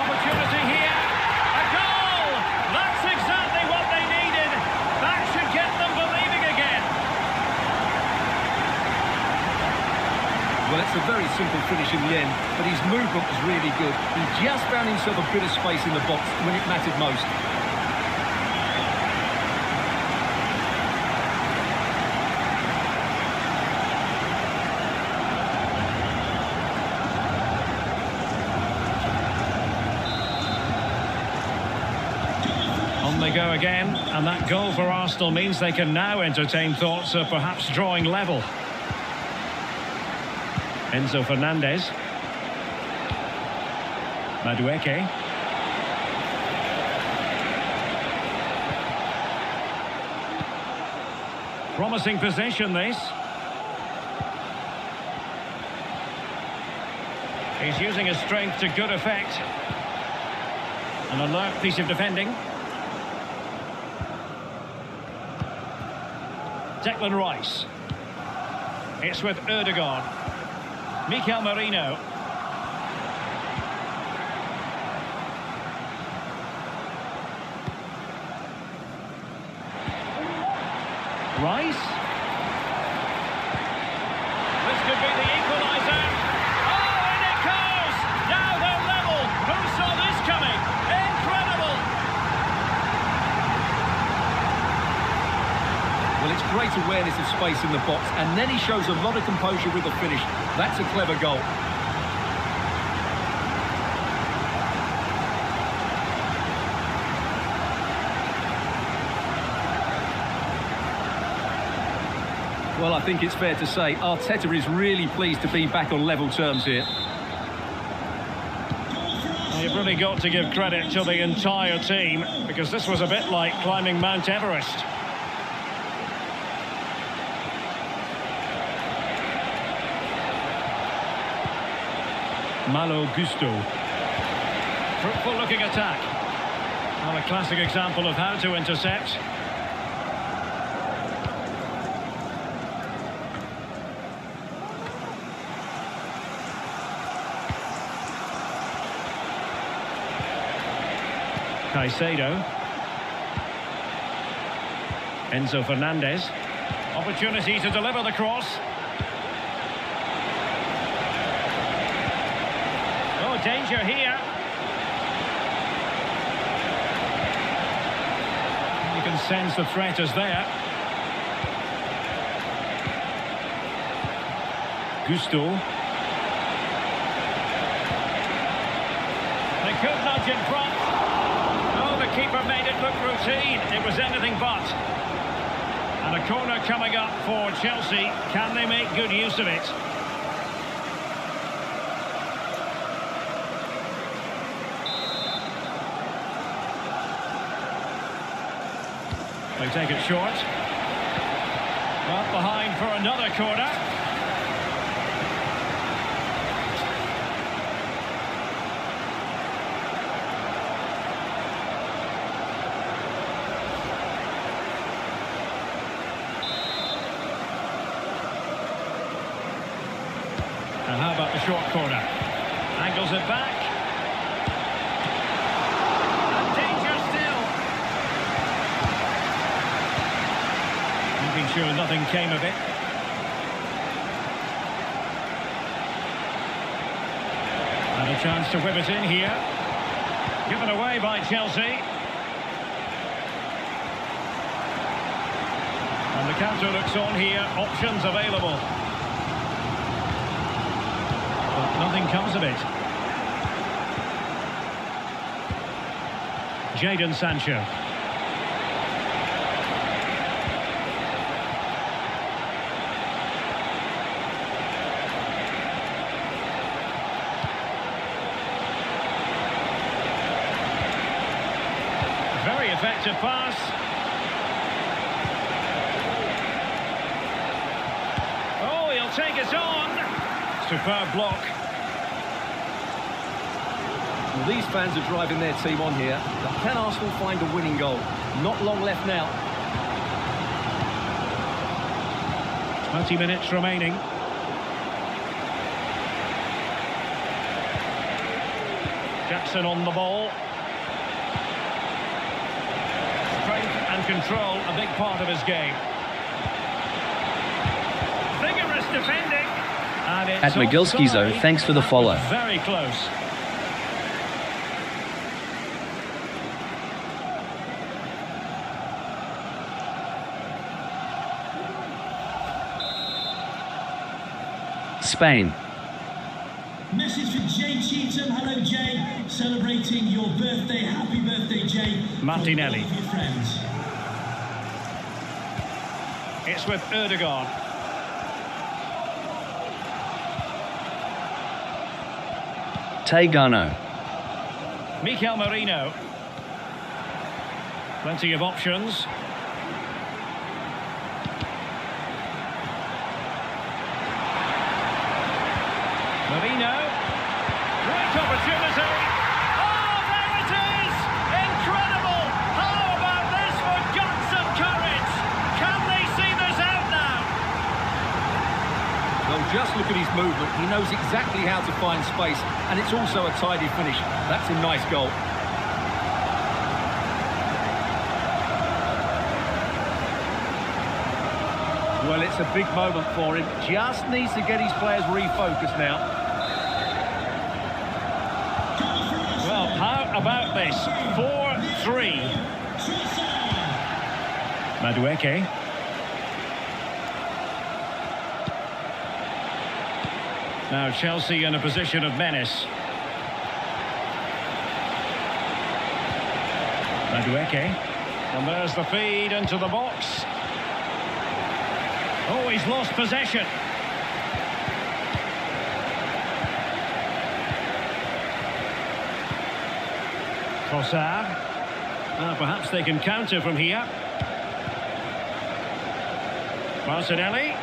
Opportunity here. A goal! That's exactly what they needed. That should get them believing again. Well, it's a very simple finish in the end, but his movement was really good. He just found himself a bit of space in the box when it mattered most. On they go again, and that goal for Arsenal means they can now entertain thoughts of perhaps drawing level. Enzo Fernandez. Madueke. Promising possession, this. He's using his strength to good effect. An alert piece of defending. Declan Rice. It's with Ødegaard. Mikel Merino. Rice. This could be the equaliser. Oh, and it goes! Now they're level. Who saw this coming? Incredible! Well, it's great awareness of space in the box, and then he shows a lot of composure with the finish. That's a clever goal. Well, I think it's fair to say Arteta is really pleased to be back on level terms here. Well, you've really got to give credit to the entire team, because this was a bit like climbing Mount Everest. Malo Gusto. Fruitful looking attack. Well, a classic example of how to intercept. Caicedo. Enzo Fernandez. Opportunity to deliver the cross. Oh, danger here. You can sense the threat is there. Gusto. They could nudge in front. Oh, the keeper made it look routine. It was anything but. And a corner coming up for Chelsea. Can they make good use of it? They take it short. Well, behind for another corner. And how about the short corner? Angles it back. And danger still. Making sure nothing came of it. And a chance to whip it in here. Given away by Chelsea. And the counter looks on here. Options available. Nothing comes of it. Jadon Sancho. Very effective pass. Oh, he'll take it on. Superb block. Well, these fans are driving their team on here, but can Arsenal find a winning goal? Not long left now. 20 minutes remaining. Jackson on the ball. Strength and control, a big part of his game. Vigorous defending. And it's At Miguelskizo, offside. thanks for the That was follow. Very close. Spain. Message for Jay Cheatham. Hello, Jay. Celebrating your birthday. Happy birthday, Jay. Martinelli. From all of your friends. It's with Ødegaard. Tegano. Mikel Merino. Plenty of options. Merino. Great opportunity. Oh, there it is! Incredible! How about this for guts and courage? Can they see this out now? Well, just look at his movement. He knows exactly how to find space, and it's also a tidy finish. That's a nice goal. Well, it's a big moment for him. Just needs to get his players refocused now. Well, how about this? 4-3. Madueke. Now Chelsea in a position of menace. Madueke. And there's the feed into the box. Oh, he's lost possession. Trossard. Perhaps they can counter from here. Martinelli.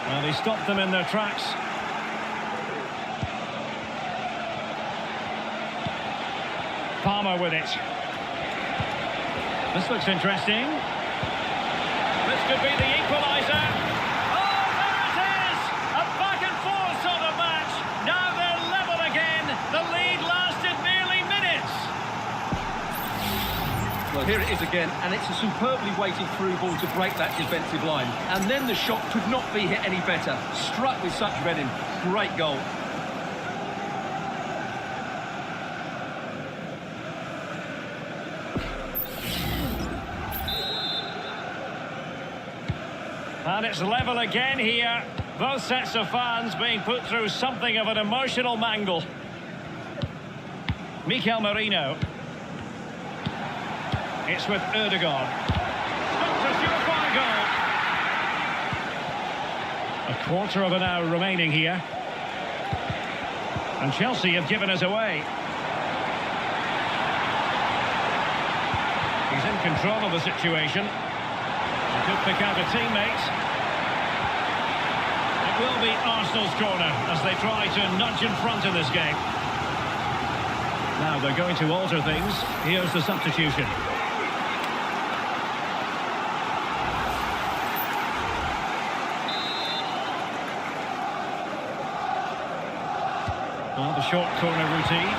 Well, they stopped them in their tracks. Palmer with it. This looks interesting. This could be the equaliser. Oh, there it is! A back and forth sort of match. Now they're level again. The lead lasted merely minutes. is again, and it's a superbly weighted through ball to break that defensive line. And then the shot could not be hit any better. Struck with such venom. Great goal. And it's level again here. Both sets of fans being put through something of an emotional mangle. Mikel Merino. It's with Ødegaard. Stopped a surefire goal. A quarter of an hour remaining here. And Chelsea have given us away. He's in control of the situation. He could pick out a teammate. It will be Arsenal's corner as they try to nudge in front in this game. Now they're going to alter things. Here's the substitution. Well, the short corner routine.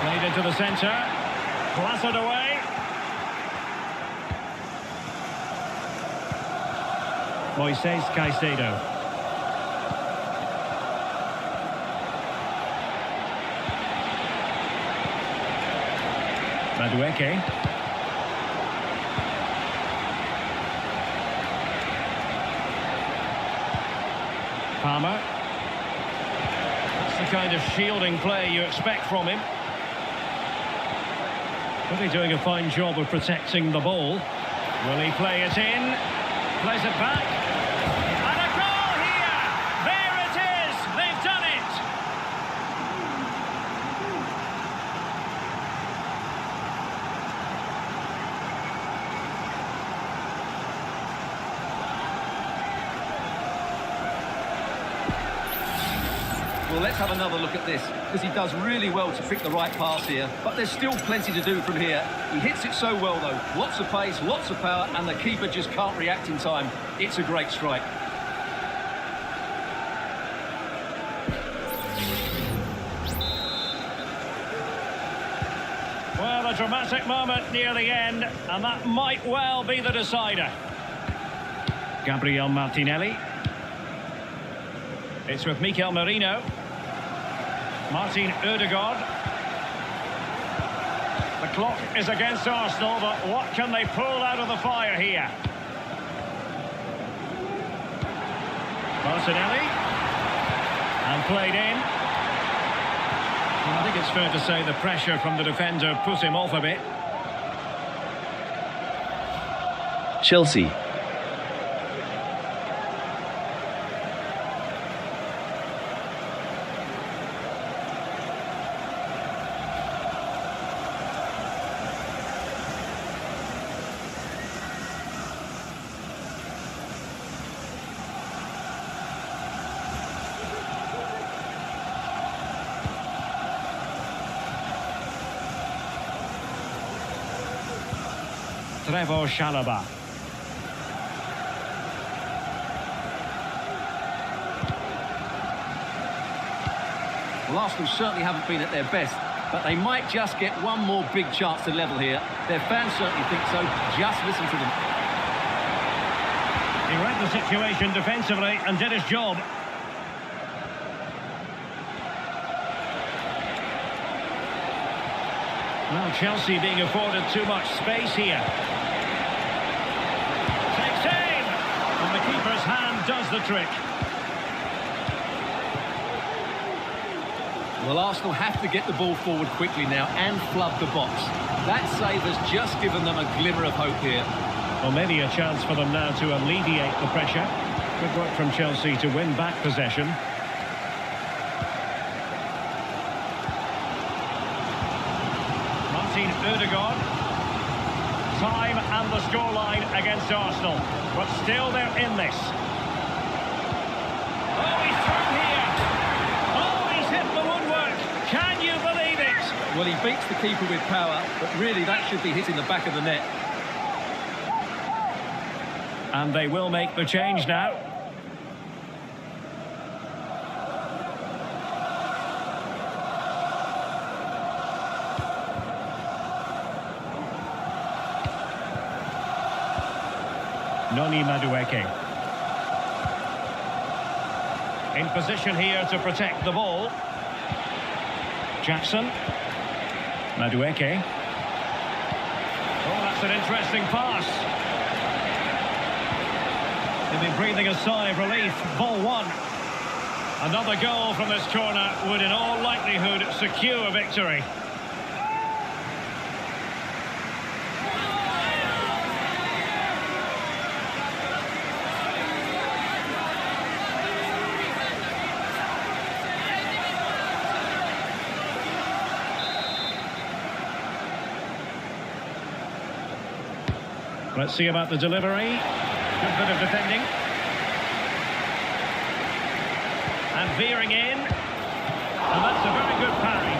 Played into the centre. Blasted away. Moises Caicedo. Madueke. Palmer. That's the kind of shielding play you expect from him. Really doing a fine job of protecting the ball. Will he play it in? Plays it back. And a goal here! There it is! They've done it! Well, let's have another look at this, because he does really well to pick the right pass here, but there's still plenty to do from here. He hits it so well, though. Lots of pace, lots of power, and the keeper just can't react in time. It's a great strike. Well, a dramatic moment near the end, and that might well be the decider. Gabriel Martinelli. It's with Mikel Merino. Martin Ødegaard. The clock is against Arsenal, but what can they pull out of the fire here? Martinelli. And played in. Well, I think it's fair to say the pressure from the defender put him off a bit. Chelsea. Trevoh Chalobah. Well, Arsenal certainly haven't been at their best, but they might just get one more big chance to level here. Their fans certainly think so. Just listen to them. He read the situation defensively and did his job. Well, Chelsea being afforded too much space here. Takes aim! And the keeper's hand does the trick. Well, Arsenal have to get the ball forward quickly now and flood the box. That save has just given them a glimmer of hope here. Well, maybe a chance for them now to alleviate the pressure. Good work from Chelsea to win back possession. Martin Ødegaard. Time and the scoreline against Arsenal. But still they're in this. Oh, he's through here. Oh, he's hit the woodwork. Can you believe it? Well, he beats the keeper with power, but really that should be hitting the back of the net. And they will make the change now. Anthony Madueke. In position here to protect the ball. Jackson. Madueke. Oh, that's an interesting pass. They've been breathing a sigh of relief. Ball one. Another goal from this corner would in all likelihood secure a victory. Let's see about the delivery. Good bit of defending. And veering in. And that's a very good parry.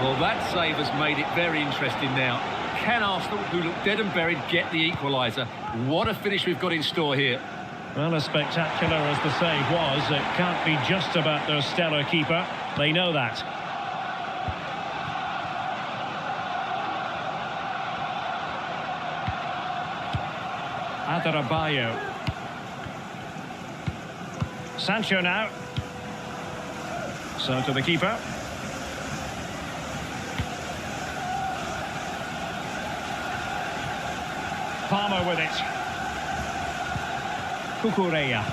Well, that save has made it very interesting now. Can Arsenal, who look dead and buried, get the equaliser? What a finish we've got in store here. Well, as spectacular as the save was, it can't be just about their stellar keeper. They know that. Adarabioyo. Sancho now. So to the keeper. Palmer with it. Cucurella.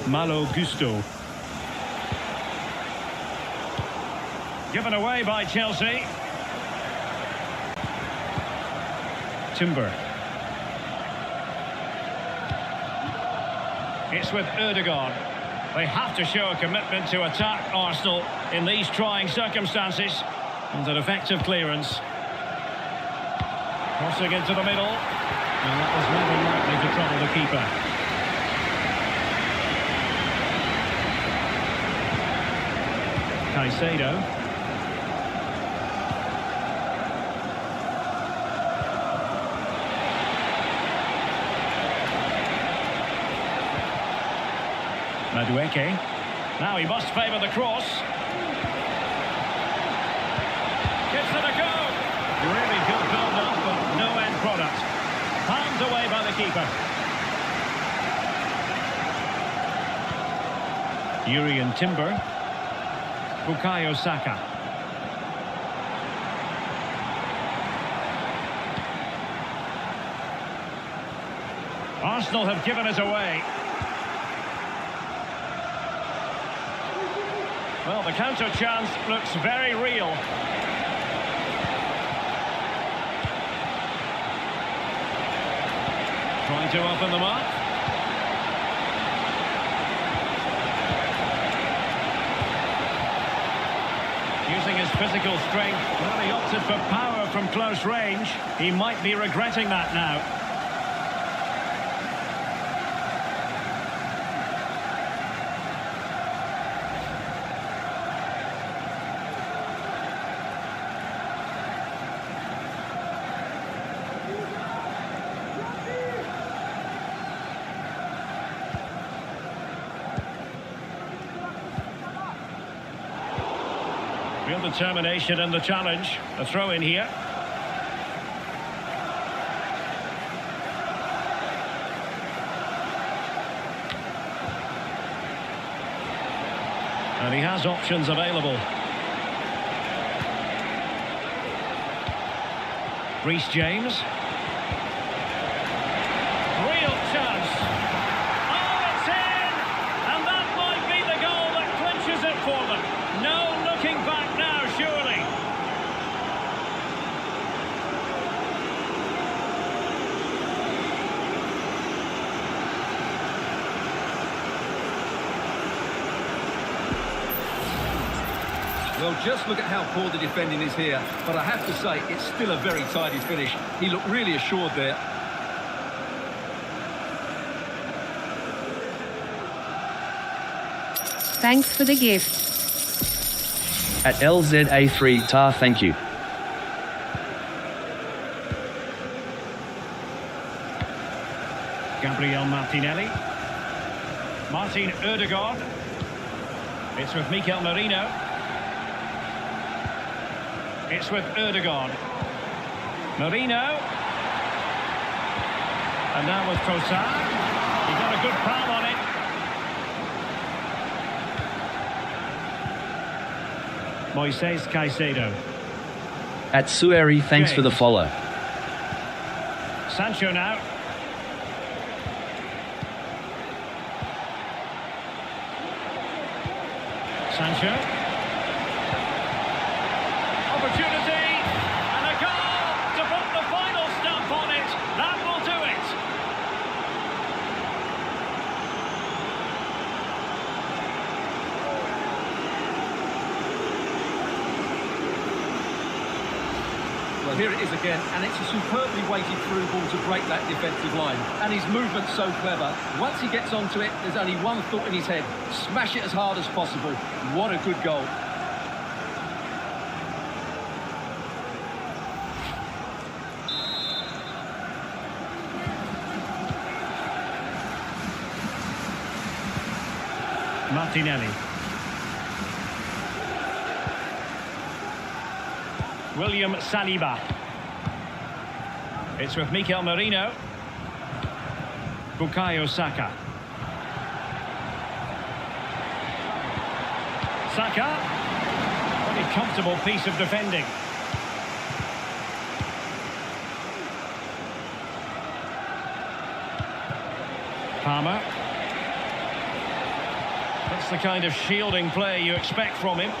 Malo Gusto. Given away by Chelsea. Timber. It's with Ødegaard. They have to show a commitment to attack Arsenal in these trying circumstances. And an effective clearance. Crossing into the middle. And that was never likely to trouble the keeper. Caicedo. Madueke. Now he must favour the cross. Gives it a go. Really good build-up, but no end product. Palmed away by the keeper. Jurrien Timber. Bukayo Saka. Arsenal have given it away. Well, the counter chance looks very real. Trying to open them up. Using his physical strength. Well, he opted for power from close range. He might be regretting that now. Real determination in the challenge. A throw in here. And he has options available. Reece James. Real chance. Oh, it's in! And that might be the goal that clinches it for them. No looking back now, surely. Well, just look at how poor the defending is here. But I have to say, it's still a very tidy finish. He looked really assured there. Thanks for the gift. At LZA3 tar, thank you. Gabriel Martinelli. Martin Ødegaard. It's with Mikel Merino. It's with Ødegaard. Marino. And now with Trossard. He got a good foul on it. Moises Caicedo. Atsueri, thanks for the follow. Sancho now. Sancho. Opportunity. And a goal to put the final stamp on it. That will do it. Well, here it is again, and it's a superbly weighted through ball to break that defensive line. And his movement's so clever. Once he gets onto it, there's only one thought in his head. Smash it as hard as possible. What a good goal. Martinelli. William Saliba. It's with Mikel Merino. Bukayo Saka. Saka. Very comfortable piece of defending. Palmer. That's the kind of shielding play you expect from him.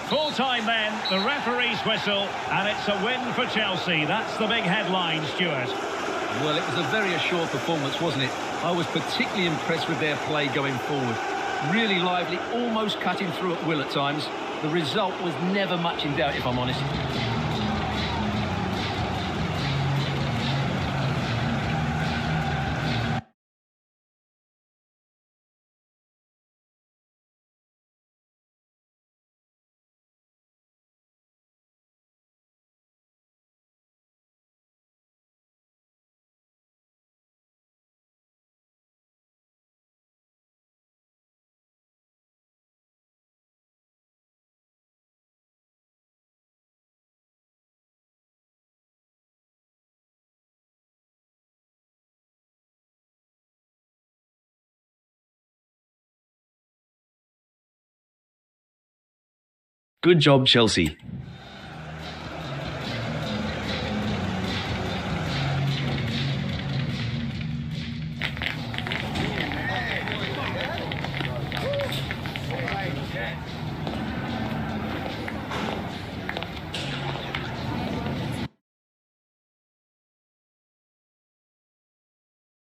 Full time then, the referee's whistle, and it's a win for Chelsea. That's the big headline, Stuart. Well, it was a very assured performance, wasn't it? I was particularly impressed with their play going forward. Really lively, almost cutting through at will at times. The result was never much in doubt, if I'm honest. Good job, Chelsea.